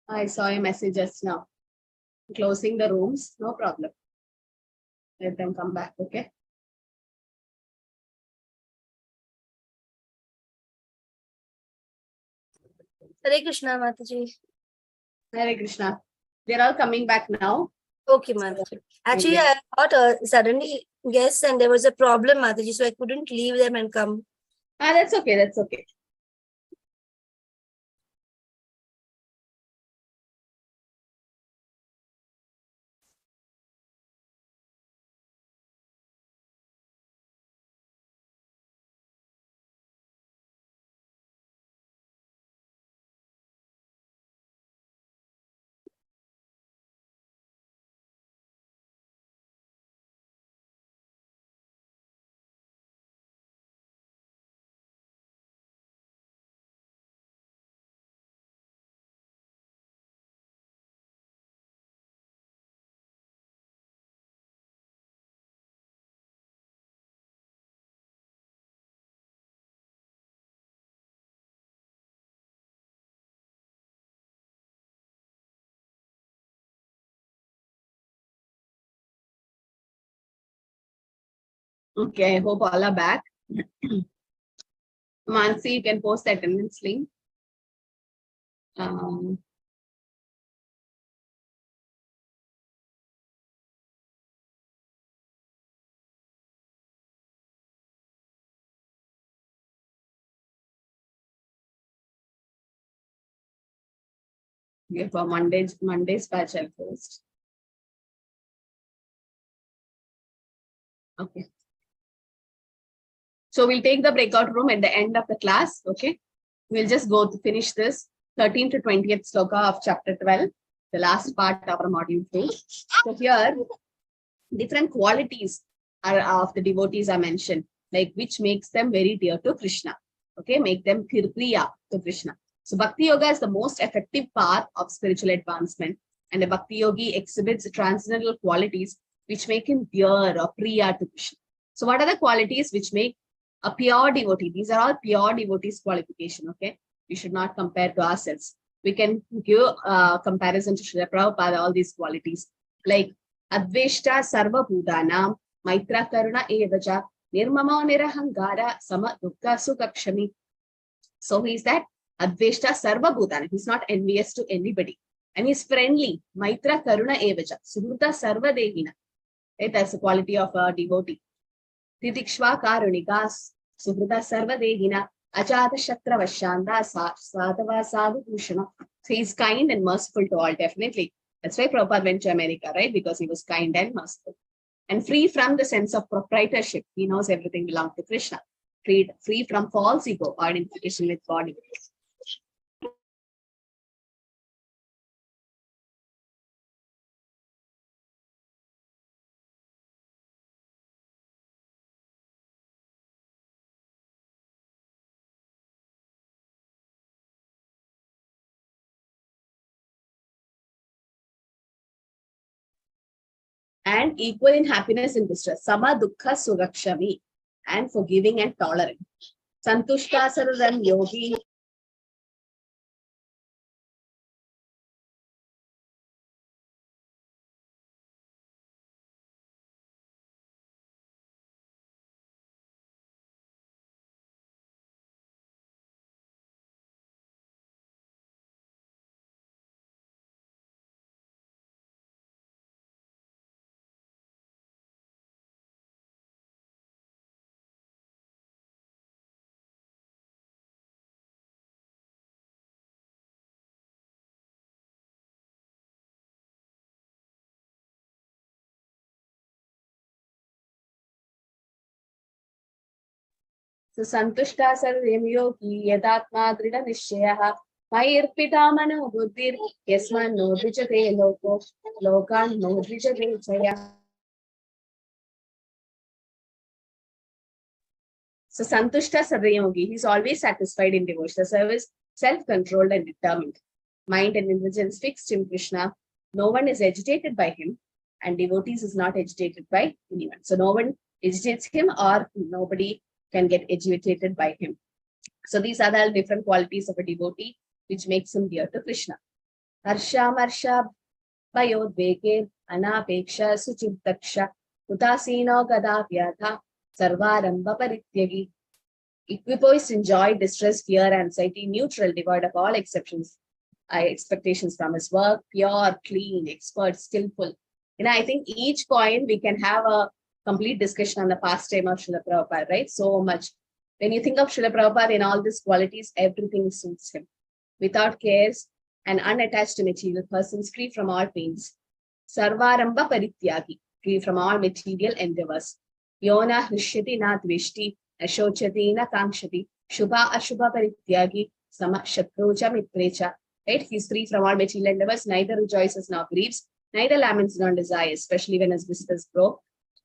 I saw a message just now. Closing the rooms, no problem. Let them come back, okay? Hare Krishna, Mataji. Hare Krishna. They're all coming back now. Okay, Mataji. Actually, I thought suddenly guests and there was a problem, Mataji, so I couldn't leave them and come. That's okay. That's okay. Okay, I hope all are back. Mansi, you can post the attendance link. Okay, for Monday's batch I'll post. Okay. So we'll take the breakout room at the end of the class. Okay. We'll just go to finish this 13th to 20th sloka of chapter 12, the last part of our module 2. So here, different qualities of the devotees are mentioned, like which makes them very dear to Krishna. Okay, make them priya to Krishna. So Bhakti Yoga is the most effective path of spiritual advancement, and a Bhakti Yogi exhibits transcendental qualities which make him dear or priya to Krishna. So what are the qualities which make a pure devotee? These are all pure devotees qualification, okay? We should not compare to ourselves. We can give a comparison to Srila Prabhupada, all these qualities, like Adveshta Sarva Bhutanam, Maitra Karuna Evaja, Nirmama Nirahangara, Sama Dukkha Sukakshami. So he is that Adveshta Sarva Bhutanam. He's not envious to anybody. And he's friendly. Maitra Karuna Evaja. Suhruta Sarva Devina. Right? That's the quality of a devotee. Titikshva Karunikas. Suhruta Sarva Devina. Ajata Shatra Vashanda Sadhava Sadhu Bhushana. So he's kind and merciful to all, definitely. That's why Prabhupada went to America, right? Because he was kind and merciful. And free from the sense of proprietorship. He knows everything belongs to Krishna. Free from false ego or identification with body. And equal in happiness and distress. Sama dukkha surakshami. And forgiving and tolerant. Santushta Sararam Yogi. So Santushta Sarvam Yogi Yadatma Drida Nishyaha Mayirpita Mano Buddhir Yasman no Dvijate Loko Lokan no Dvijate Chaya. So Santushta Sarvam Yogi, he's always satisfied in devotional service, self-controlled and determined. Mind and intelligence fixed in Krishna. No one is agitated by him, and devotees is not agitated by anyone. So no one agitates him or nobody can get agitated by him. So these are the different qualities of a devotee which makes him dear to Krishna. Harsha Marsha Bhayodveke Anapeksha Suchitaksha Utasino Gadapyatha Sarvaramba Parityagi. Equipoised in joy, distress, fear, anxiety, neutral, devoid of all exceptions, expectations from his work, pure, clean, expert, skillful. I think each point we can have a complete discussion on the pastime of Srila Prabhupada, right? So much. When you think of Srila Prabhupada in all these qualities, everything suits him. Without cares, an unattached to material persons, free from all pains. Sarvaramba Parityagi, free from all material endeavors. Yona Hrishyati na Dvishti, Ashochati na Kankshati, Shubha Ashubha Parityagi, Sama Shatroja Mitrecha. Right? He's free from all material endeavors, neither rejoices nor grieves, neither laments nor desires, especially when his visitors grow.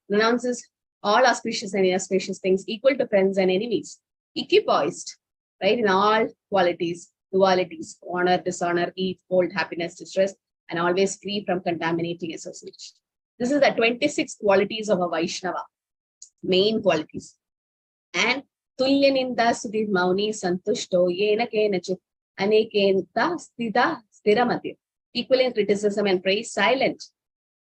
Renounces all auspicious and inauspicious things, equal to friends and enemies. Equipoised, right, in all qualities, dualities, honor, dishonor, heat, cold, happiness, distress, and always free from contaminating association. This is the 26 qualities of a Vaishnava, main qualities. And Tulyaninda Sudhi Mauni Santushto Yena Kenachit Anekenta Stida Stiramati. Equal in criticism and praise, silent.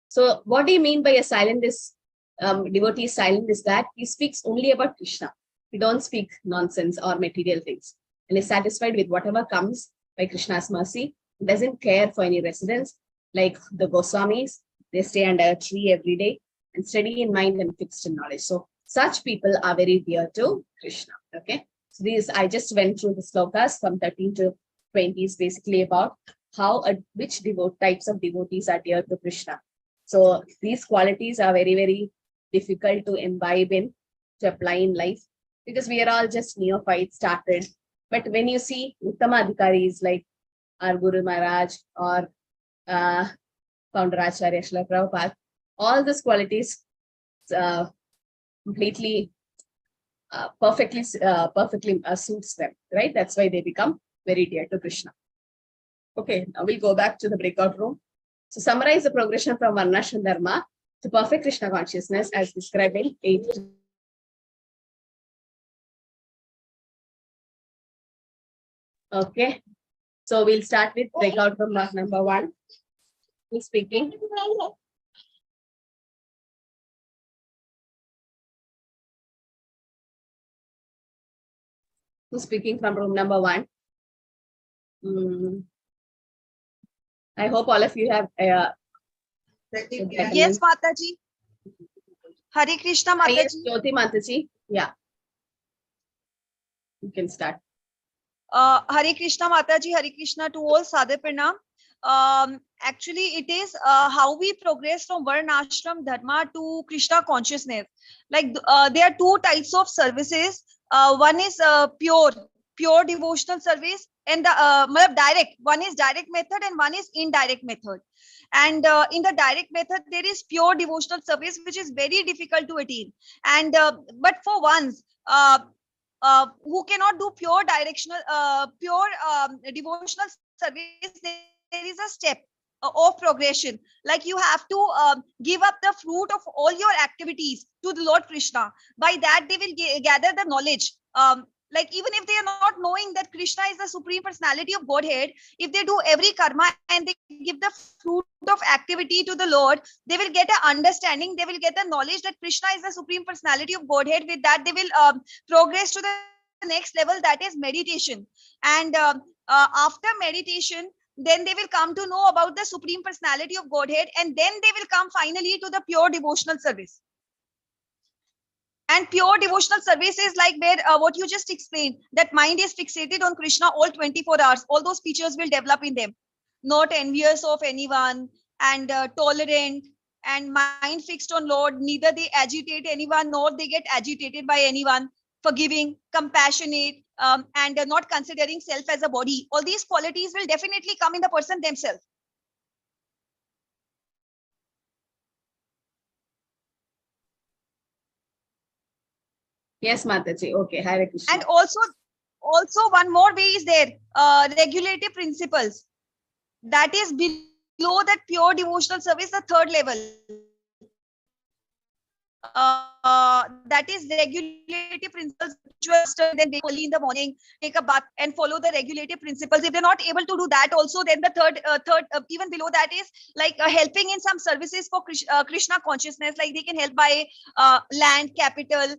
So what do you mean by a silent is devotee silent is that he speaks only about Krishna. He don't speak nonsense or material things. And is satisfied with whatever comes by Krishna's mercy. He doesn't care for any residence. Like the Goswamis, they stay under a tree every day and steady in mind and fixed in knowledge. So such people are very dear to Krishna. Okay. So these, I just went through the slokas from 13 to 20 is basically about how which types of devotees are dear to Krishna. So these qualities are very, very difficult to imbibe in, to apply in life, because we are all just neophytes started. But when you see Uttama Adhikaris like our Guru Maharaj or Founder Acharya Srila Prabhupada, all these qualities completely, perfectly suits them, right? That's why they become very dear to Krishna. Okay, now we'll go back to the breakout room. So summarize the progression from Varnashram Dharma to perfect Krishna consciousness as described in 8th. Okay, so we'll start with breakout room number 1. Who's speaking? Who's speaking from room number 1? I hope all of you have. Yes, Mataji. Hare Krishna, Mataji. Yes, Jyoti Mataji. Yeah. You can start. Hare Krishna, Mataji. Hare Krishna to all. Sadhu Pranam. Actually, it is how we progress from Varnashram Dharma to Krishna consciousness. Like there are 2 types of services. One is pure devotional service, and the direct. One is direct method and one is indirect method. And in the direct method, there is pure devotional service, which is very difficult to attain. And but for ones who cannot do pure devotional service, there is a step of progression. Like you have to give up the fruit of all your activities to the Lord Krishna. By that, they will gather the knowledge. Like even if they are not knowing that Krishna is the Supreme Personality of Godhead, if they do every karma and they give the fruit of activity to the Lord, they will get an understanding, they will get the knowledge that Krishna is the Supreme Personality of Godhead. With that, they will progress to the next level, that is meditation. And after meditation, then they will come to know about the Supreme Personality of Godhead, and then they will come finally to the pure devotional service. And pure devotional service is like where what you just explained, that mind is fixated on Krishna all 24 hours. All those features will develop in them. Not envious of anyone, and tolerant, and mind fixed on Lord. Neither they agitate anyone nor they get agitated by anyone. Forgiving, compassionate, and not considering self as a body. All these qualities will definitely come in the person themselves. Yes, Mataji. Okay, Hare Krishna. And also one more way is there, regulative principles. That is below that pure devotional service, the 3rd level. That that is regulative principles, just then wake early in the morning, take a bath and follow the regulative principles. If they're not able to do that also, then the third even below that is like helping in some services for Krishna consciousness, like they can help by land, capital,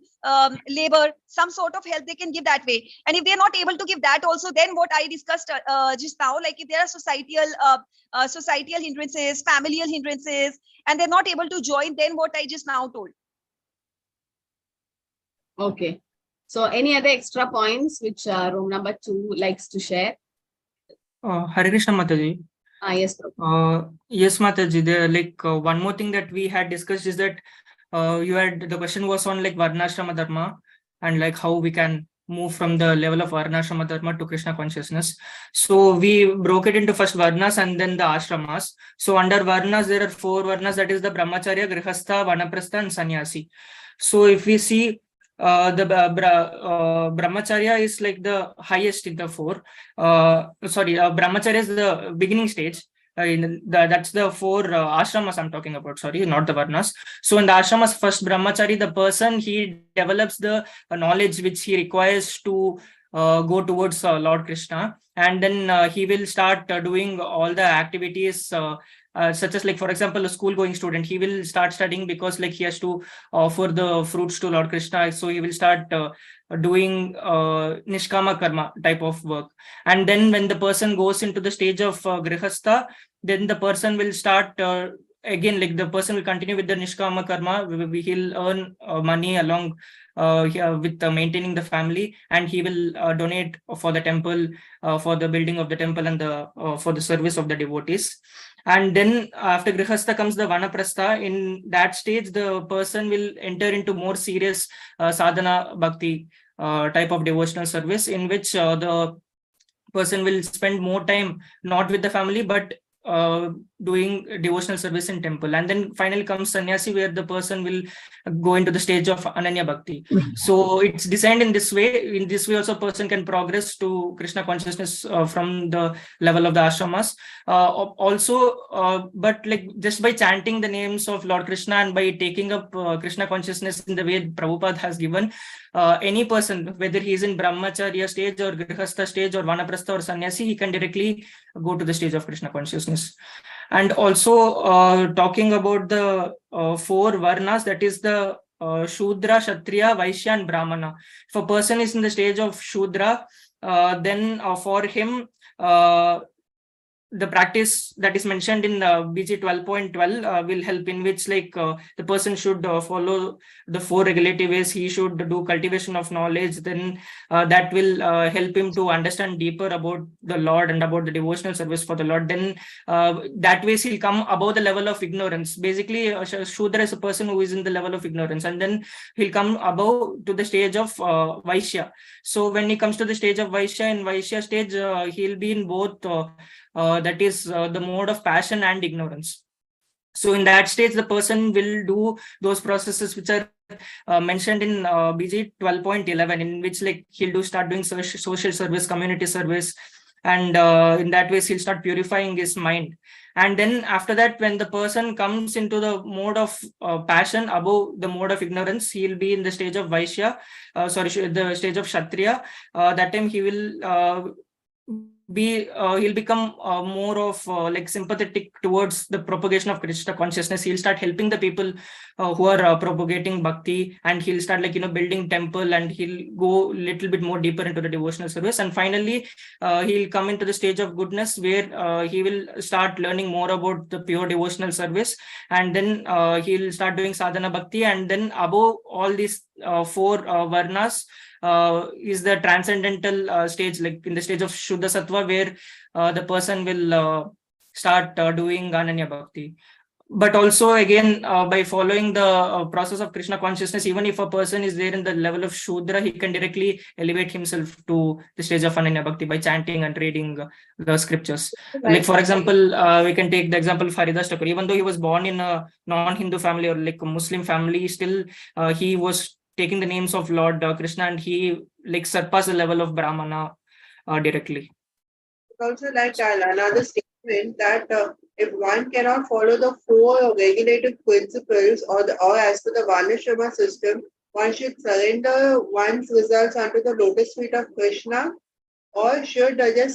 labor, some sort of help they can give that way. And if they're not able to give that also, then what I discussed just now, like if there are societal hindrances, familial hindrances, and they're not able to join, then what I just now told. Okay. So any other extra points which room number 2 likes to share? Hare Krishna Mataji. Yes. Yes, Mataji. There, like one more thing that we had discussed is that the question was on like Varnashrama Dharma and like how we can move from the level of Varnashrama Dharma to Krishna consciousness. So we broke it into first Varnas and then the Ashramas. So under Varnas, there are 4 Varnas, that is the Brahmacharya, Grihastha, Vanaprastha and Sannyasi. So if we see Brahmacharya is like the highest in the 4. Brahmacharya is the beginning stage. That's the 4 ashramas I'm talking about, sorry, not the Varnas. So in the ashramas, first Brahmachari, the person, he develops the knowledge which he requires to go towards Lord Krishna, and then he will start doing all the activities such as, like, for example, a school going student, he will start studying because like he has to offer the fruits to Lord Krishna. So he will start doing nishkama karma type of work. And then when the person goes into the stage of grihastha, then the person will start again, like the person will continue with the nishkama karma. He'll earn money along with maintaining the family, and he will donate for the temple, for the building of the temple and for the service of the devotees. And then after grihastha comes the vanaprastha. In that stage, the person will enter into more serious sadhana bhakti type of devotional service, in which the person will spend more time not with the family but doing devotional service in temple. And then finally comes sannyasi, where the person will go into the stage of ananya bhakti. So it's designed in this way. In this way also, person can progress to Krishna consciousness from the level of the ashramas. But like just by chanting the names of Lord Krishna and by taking up Krishna consciousness in the way Prabhupada has given, any person, whether he is in brahmacharya stage or grihastha stage or vanaprastha or sannyasi, he can directly go to the stage of Krishna consciousness. And also talking about the 4 varnas, that is the Shudra, Kshatriya, Vaishya and Brahmana. If a person is in the stage of Shudra, then for him, the practice that is mentioned in BG 12.12 will help, in which like the person should follow the 4 regulative ways. He should do cultivation of knowledge. Then that will help him to understand deeper about the Lord and about the devotional service for the Lord. Then that way he'll come above the level of ignorance. Basically, Shudra is a person who is in the level of ignorance, and then he'll come above to the stage of Vaishya. So when he comes to the stage of Vaishya, in Vaishya stage, he'll be in both that is the mode of passion and ignorance. So in that stage, the person will do those processes which are mentioned in BG 12.11, in which like he'll start doing social service, community service, and in that way he'll start purifying his mind. And then after that, when the person comes into the mode of passion above the mode of ignorance, he'll be in the stage of Vaishya, the stage of Kshatriya. That time he will he'll become more of like sympathetic towards the propagation of Krishna consciousness. He'll start helping the people who are propagating bhakti, and he'll start like building temple, and he'll go little bit more deeper into the devotional service. And finally he'll come into the stage of goodness, where he will start learning more about the pure devotional service, and then he'll start doing sadhana bhakti. And then above all these 4 varnas is the transcendental stage, like in the stage of Shuddha Sattva, where the person will start doing Ananya Bhakti. But also again, by following the process of Krishna consciousness, even if a person is there in the level of Shudra, he can directly elevate himself to the stage of Ananya Bhakti by chanting and reading the scriptures. Like for example, we can take the example of Haridas Thakur. Even though he was born in a non-Hindu family or like a Muslim family, still he was taking the names of Lord Krishna, and he like surpassed the level of Brahmana directly. Also, like another statement that if one cannot follow the 4 regulative principles or as per the Varnashrama system, one should surrender one's results unto the lotus feet of Krishna, or should surrender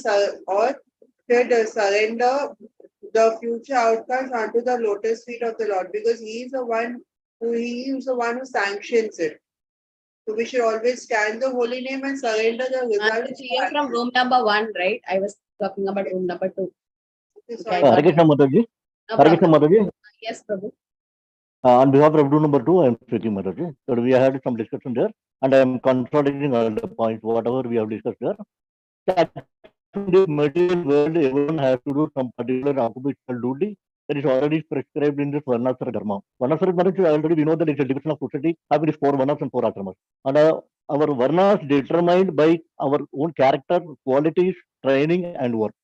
the future outcomes unto the lotus feet of the Lord, because he is the one who sanctions it. So we should always stand the holy name and surrender the results. You're from room number 1, right? I was talking about room number 2. Okay, Hare Krishna Mataji. No Hare Krishna problem. Mataji. Yes, Prabhu. On behalf of room number 2, I am speaking Mataji. So we had some discussion there, and I am consolidating all the points, whatever we have discussed there. That in this material world, everyone has to do some particular occupational duty that is already prescribed in this Varnasara Dharma. Varnasara Dharma, already we know that it's a division of society having these 4 Varnas and 4 Ashramas. And our Varnas determined by our own character, qualities, training, and work.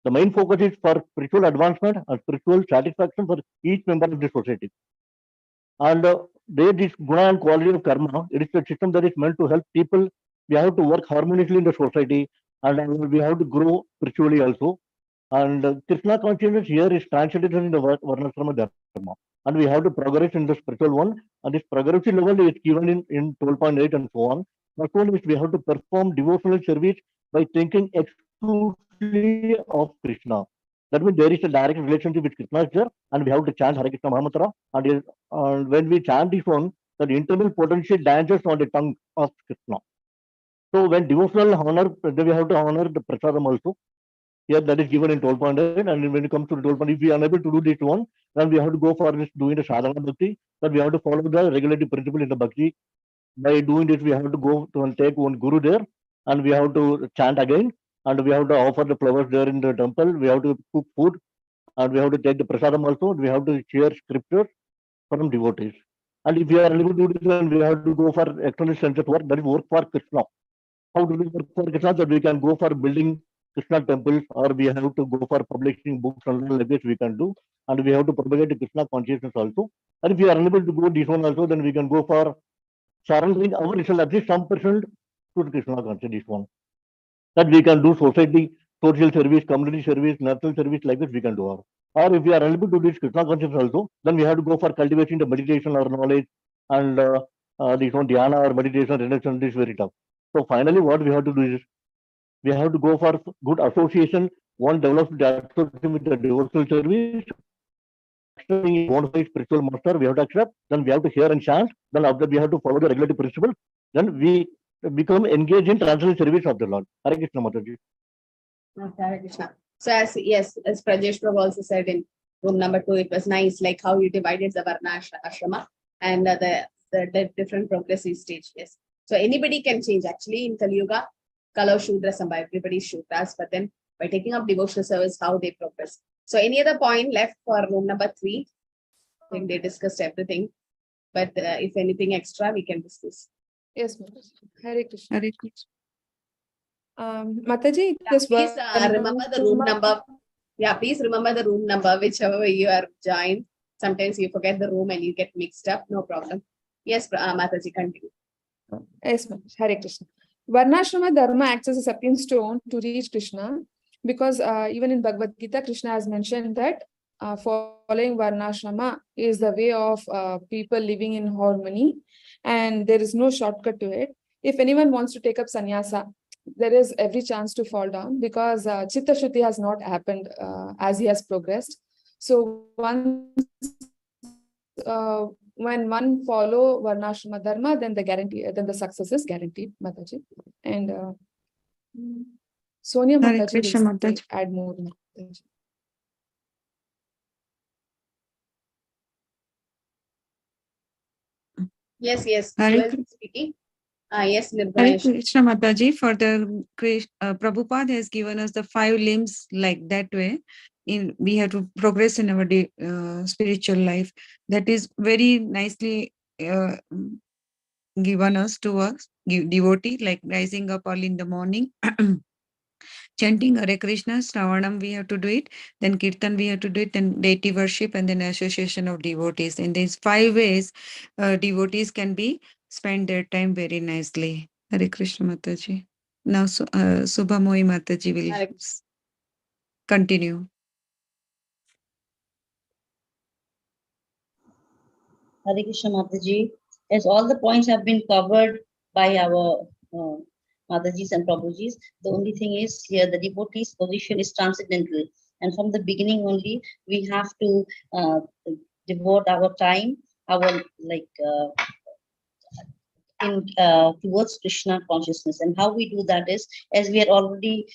The main focus is for spiritual advancement and spiritual satisfaction for each member of the society. And there is guna and quality of karma. It is a system that is meant to help people. We have to work harmoniously in the society, and we have to grow spiritually also. And Krishna consciousness here is translated in the Varnasrama Dharma. And we have to progress in the spiritual one. And this progressive level is given in 12.8 and so on. First one is we have to perform devotional service by thinking exclusively of Krishna. That means there is a direct relationship with Krishna is there, and we have to chant Hare Krishna Mahamantra. And when we chant this one, the internal potential dances on the tongue of Krishna. So when devotional honor, we have to honor the prasadam also. Here that is given in 12.8, and when it comes to 12.8, if we are unable to do this one, then we have to go for this doing the sadhana bhakti. Then we have to follow the regulative principle in the bhakti. By doing this, we have to go to and take one guru there, and we have to chant again, and we have to offer the flowers there in the temple. We have to cook food, and we have to take the prasadam also. We have to share scriptures from devotees. And if we are unable to do this, then we have to go for external sense work, that is work for Krishna. How do we work for Krishna? That we can go for building Krishna temples, or we have to go for publishing books and like this we can do, and we have to propagate the Krishna consciousness also. And if we are unable to go this one also, then we can go for surrendering our result at least some percent to the Krishna consciousness. This one that we can do society, social service, community service, national service like this we can do. Or if we are unable to do this Krishna consciousness also, then we have to go for cultivating the meditation or knowledge, and this one dhyana or meditation, reduction is very tough. So finally, what we have to do is we have to go for good association. One develops the association with the devotional service. Accepting one by spiritual master, we have to accept. Then we have to hear and chant. Then after we have to follow the regulative principle. Then we become engaged in transcendental service of the Lord. Hare Krishna Mataji. Hare Krishna. So as Prajesh Prabhu also said in room number 2, it was nice, like how you divided the Varna Ashrama and the different progressive stage. Yes. So anybody can change. Actually, in Kali Yuga, Kalau Shudra Sambha, everybody is Shudras, but then by taking up devotional service, how they progress. So any other point left for room number 3? I think they discussed everything. But if anything extra, we can discuss. Yes, Mataji. Hare Krishna. Hare Krishna. Mataji, please remember the room number. Yeah, please remember the room number, whichever way you are joined. Sometimes you forget the room and you get mixed up. No problem. Yes, Mataji, continue. Yes, Mataji. Hare Krishna. Varnashrama Dharma acts as a stepping stone to reach Krishna, because even in Bhagavad Gita, Krishna has mentioned that following Varnashrama is the way of people living in harmony, and there is no shortcut to it. If anyone wants to take up sannyasa, there is every chance to fall down, because Chitta Shuddhi has not happened as he has progressed. So once when one follow Varnashrama Dharma, then the success is guaranteed, Mataji. And Sonia Mataji will add more. Mataji. Yes. Speaking. Yes, Hare Krishna Mataji, for the Prabhupada has given us the 5 limbs like that way. We have to progress in our spiritual life. That is very nicely given us to us, devotee, like rising up early in the morning, chanting Hare Krishna, Shravanam we have to do it, then Kirtan we have to do it, then deity worship, and then association of devotees. In these 5 ways, devotees can spend their time very nicely. Hare Krishna Mataji. Now Subhamoyi Mataji will continue. Hare Krishna Mataji. As all the points have been covered by our Matajis and Prabhujis, the only thing is here the devotee's position is transcendental. And from the beginning only, we have to devote our time, our towards Krishna consciousness. And how we do that is, as we are already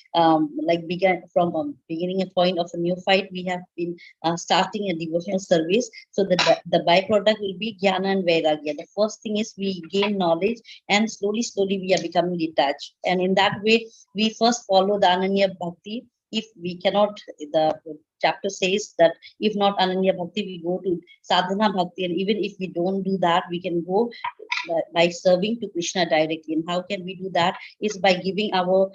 began from beginning a point of a new fight, we have been starting a devotional service. So the byproduct will be jnana and vairagya. The first thing is we gain knowledge, and slowly we are becoming detached. And in that way, we first follow the Ananya Bhakti. If we cannot, the chapter says that if not Ananya Bhakti, we go to Sadhana Bhakti. And even if we don't do that, we can go by serving to Krishna directly. And how can we do that? Is by giving our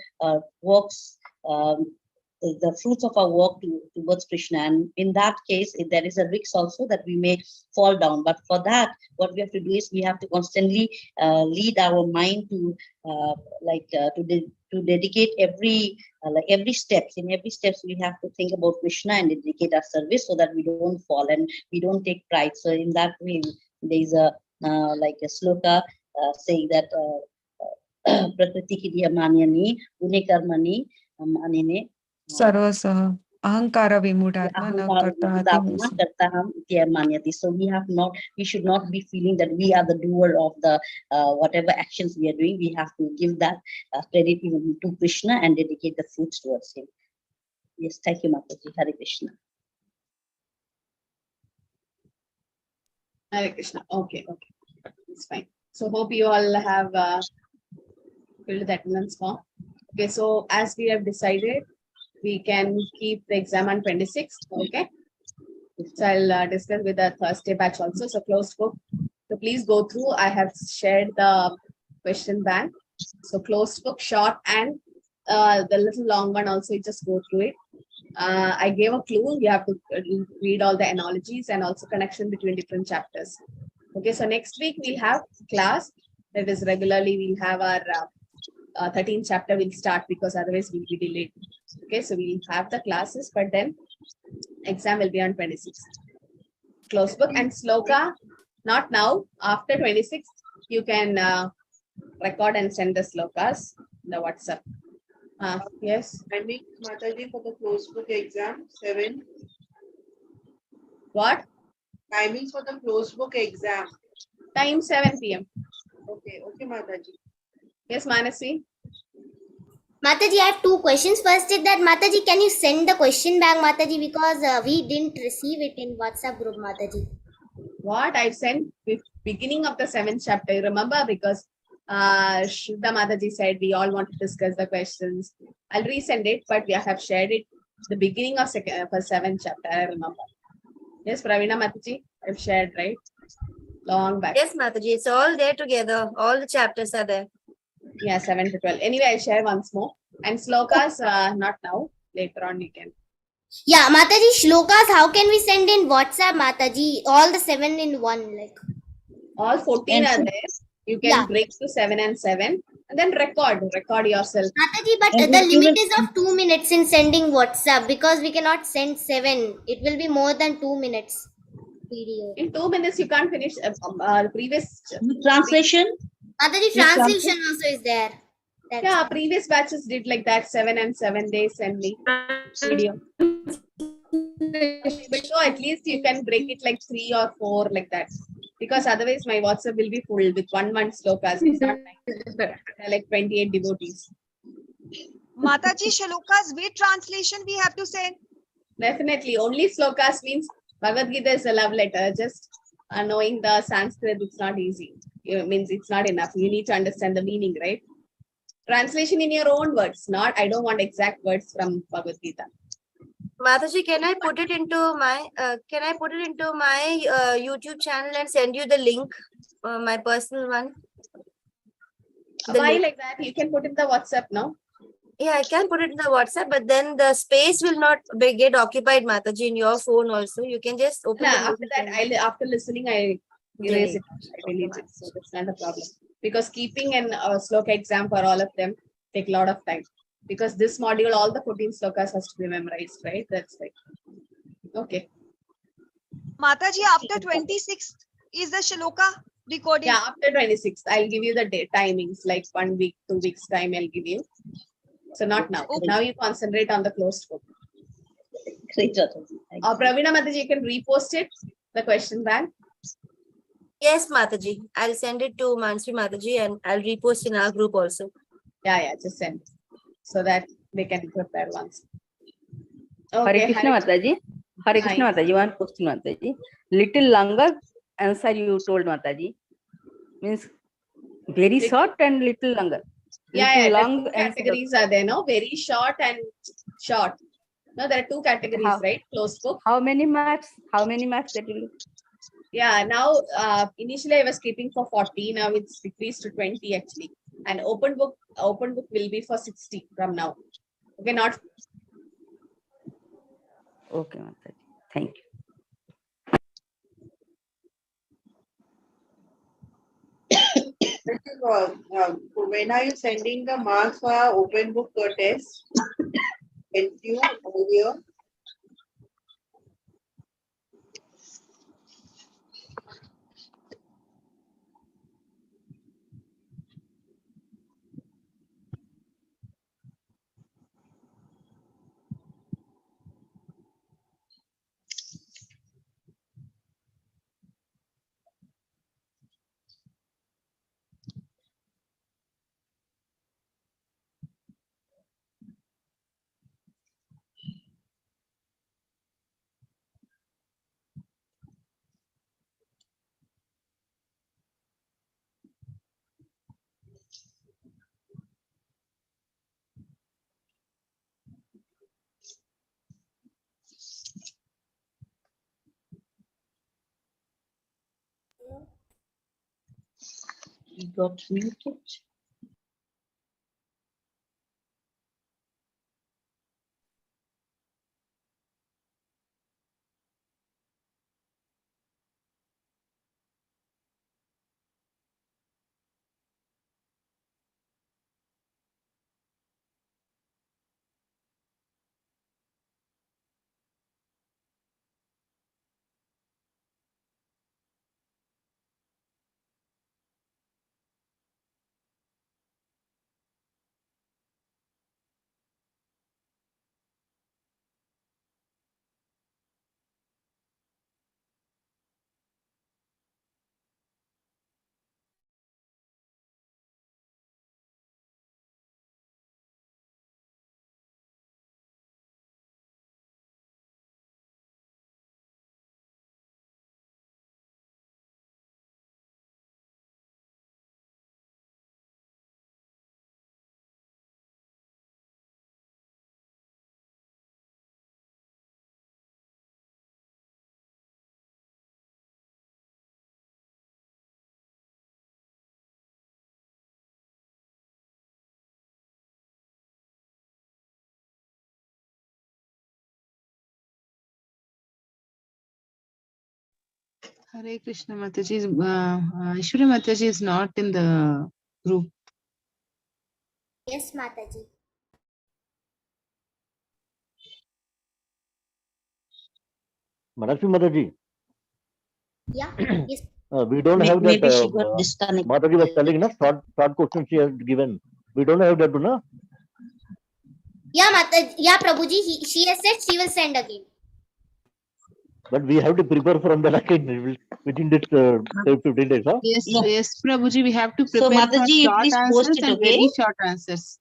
works, the fruits of our work towards Krishna. And in that case, there is a risk also that we may fall down. But for that, what we have to do is we have to constantly lead our mind to to dedicate every steps. In every steps, we have to think about Krishna and dedicate our service so that we don't fall and we don't take pride. So in that way, there is a sloka saying that prakriti kriya manyani une karmani manine Sarvasaha ahankara vimudhatma na karta manyati. So we should not be feeling that we are the doer of the whatever actions we are doing. We have to give that credit to Krishna and dedicate the fruits towards him. Yes, thank you, Mataji. Hare Krishna. Hare Krishna. Okay. It's fine. So hope you all have filled the attendance form. Okay, so as we have decided, we can keep the exam on 26th. Okay. So I'll discuss with the Thursday batch also. So closed book. So please go through. I have shared the question bank. So closed book, short, and the little long one also. You just go through it. I gave a clue. You have to read all the analogies and also connection between different chapters. Okay, so next week we'll have class. That is regularly we'll have our 13th chapter will start because otherwise we'll be delayed. Okay, so we'll have the classes, but then exam will be on 26th. Close book and sloka, not now. After 26th, you can record and send the slokas in the WhatsApp. Yes. Timing, Mataji, for the closed book exam, 7. What? Timings for the closed book exam. Time 7 p.m. Okay, Mataji. Yes, Manasi. Mataji, I have 2 questions. First is that Mataji, can you send the question back, Mataji, because we didn't receive it in WhatsApp group, Mataji. What I've sent beginning of the 7th chapter, you remember, because Shraddha Mataji said we all want to discuss the questions. I'll resend it, but we have shared it the beginning of 7th chapter. I remember. Yes, Pravina Mataji, I've shared, right? Long back. Yes, Mataji, it's all there together. All the chapters are there. Yeah, 7 to 12. Anyway, I'll share once more. And slokas, not now. Later on, you can. Yeah, Mataji, shlokas, how can we send in WhatsApp, Mataji? All the 7 in one, like. All 14 are there. You can break to 7 and 7. And then record yourself. Mataji, but the limit is of 2 minutes in sending WhatsApp because we cannot send 7. It will be more than 2 minutes. Video. In 2 minutes, you can't finish previous translation. Mataji, translation also is there. Yeah, previous batches did like that. 7 and 7 days send me video. But so at least you can break it like 3 or 4 like that. Because otherwise my WhatsApp will be full with one slokas. It's not like 28 devotees. Mataji, shlokas with translation we have to send. Definitely. Only slokas means Bhagavad Gita is a love letter. Just knowing the Sanskrit, it's not easy. It means it's not enough. You need to understand the meaning, right? Translation in your own words. Not, I don't want exact words from Bhagavad Gita. Mataji, can I put it into my YouTube channel and send you the link, my personal one? Why like that? You can put it in the WhatsApp now. Yeah, I can put it in the WhatsApp, but then the space will not get occupied, Mataji, in your phone also. You can just open it. After that, after listening, I erase it. I delete it. So that's not a problem. Because keeping an sloka exam for all of them take a lot of time. Because this module, all the 14 slokas has to be memorized, right? That's like, okay. Mataji, after 26th is the shloka? recording? Yeah, after 26th, I'll give you the day timings, like 1 week, 2 weeks time I'll give you. So not now. Okay. Now you concentrate on the closed book. Great, Mataji. Thank you. Pravina Mataji, you can repost it, the question bank. Yes, Mataji. I'll send it to Mansri Mataji and I'll repost in our group also. Yeah, just send. So that they can prepare once. Hare Krishna Mataji. Hare Krishna Mataji. One question Mataji. Little longer answer you told Mataji. Means very short and little longer. Yeah, long the two categories are there, no? Very short and short. No, there are two categories, right? Closed book. How many marks? How many marks that will? Yeah, now initially I was keeping for 40. Now it's decreased to 20 actually. And open book will be for 60 from now. Okay, not. Okay, Mataji. Thank you. When are you sending the marks for our open book test? Can you earlier? He got muted. Hare Krishna Mataji. Ishwari Mataji is not in the group. Yes, Mataji. Marathi Mataji. Yeah. Yes. We don't have that. Maybe she got disconnected. Mataji was telling, na, short question she has given. We don't have that, no? Yeah, Mataji. Yeah, Prabhuji. She has said she will send again. But we have to prepare from the again within this 15 days, huh? Yes, Prabhuji, we have to prepare So, Mataji, for short please answers post it, and okay? very short answers.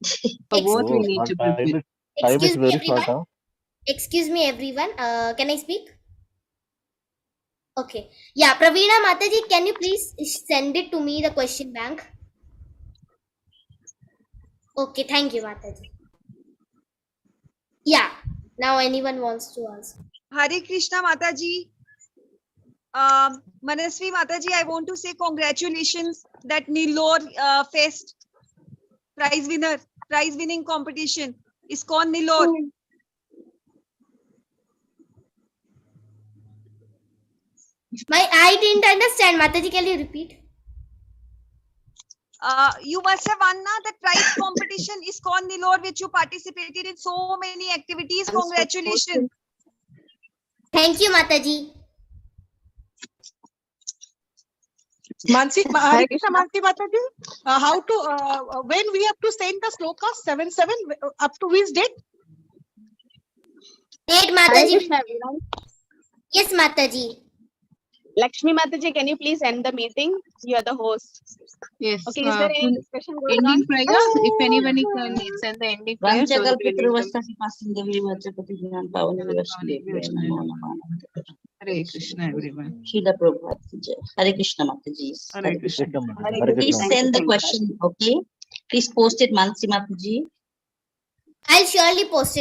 For both, we need to prepare. Time is Excuse me, very short, everyone. huh? Excuse me, everyone. Can I speak? Okay. Yeah, Praveena Mataji, can you please send it to me, the question bank? Okay, thank you, Mataji. Yeah. Now anyone wants to ask. Hare Krishna Mataji. Manasvi Mataji, I want to say congratulations that Nilor Fest prize winning competition. ISKCON Nilor. I didn't understand. Mataji, can you repeat? You must have won the prize competition ISKCON Nilor, which you participated in so many activities. Congratulations. Thank you, Mataji. Hare Krishna Mataji, how to, when we have to send the slokas 7-7, up to which date? Date, Hare Mataji. Krishna, everyone. Yes, Mataji. Lakshmi Mataji, can you please end the meeting? You are the host. Yes. Okay, is there any discussion going on? Ending prayer. If anybody can send the ending prayer, so that we will end. Hare Krishna, everyone. Srila Prabhupada ki jai. Hare Krishna Mataji. Hare Krishna. Please send the question, okay? Please post it, Mansi Mataji. I'll surely post it.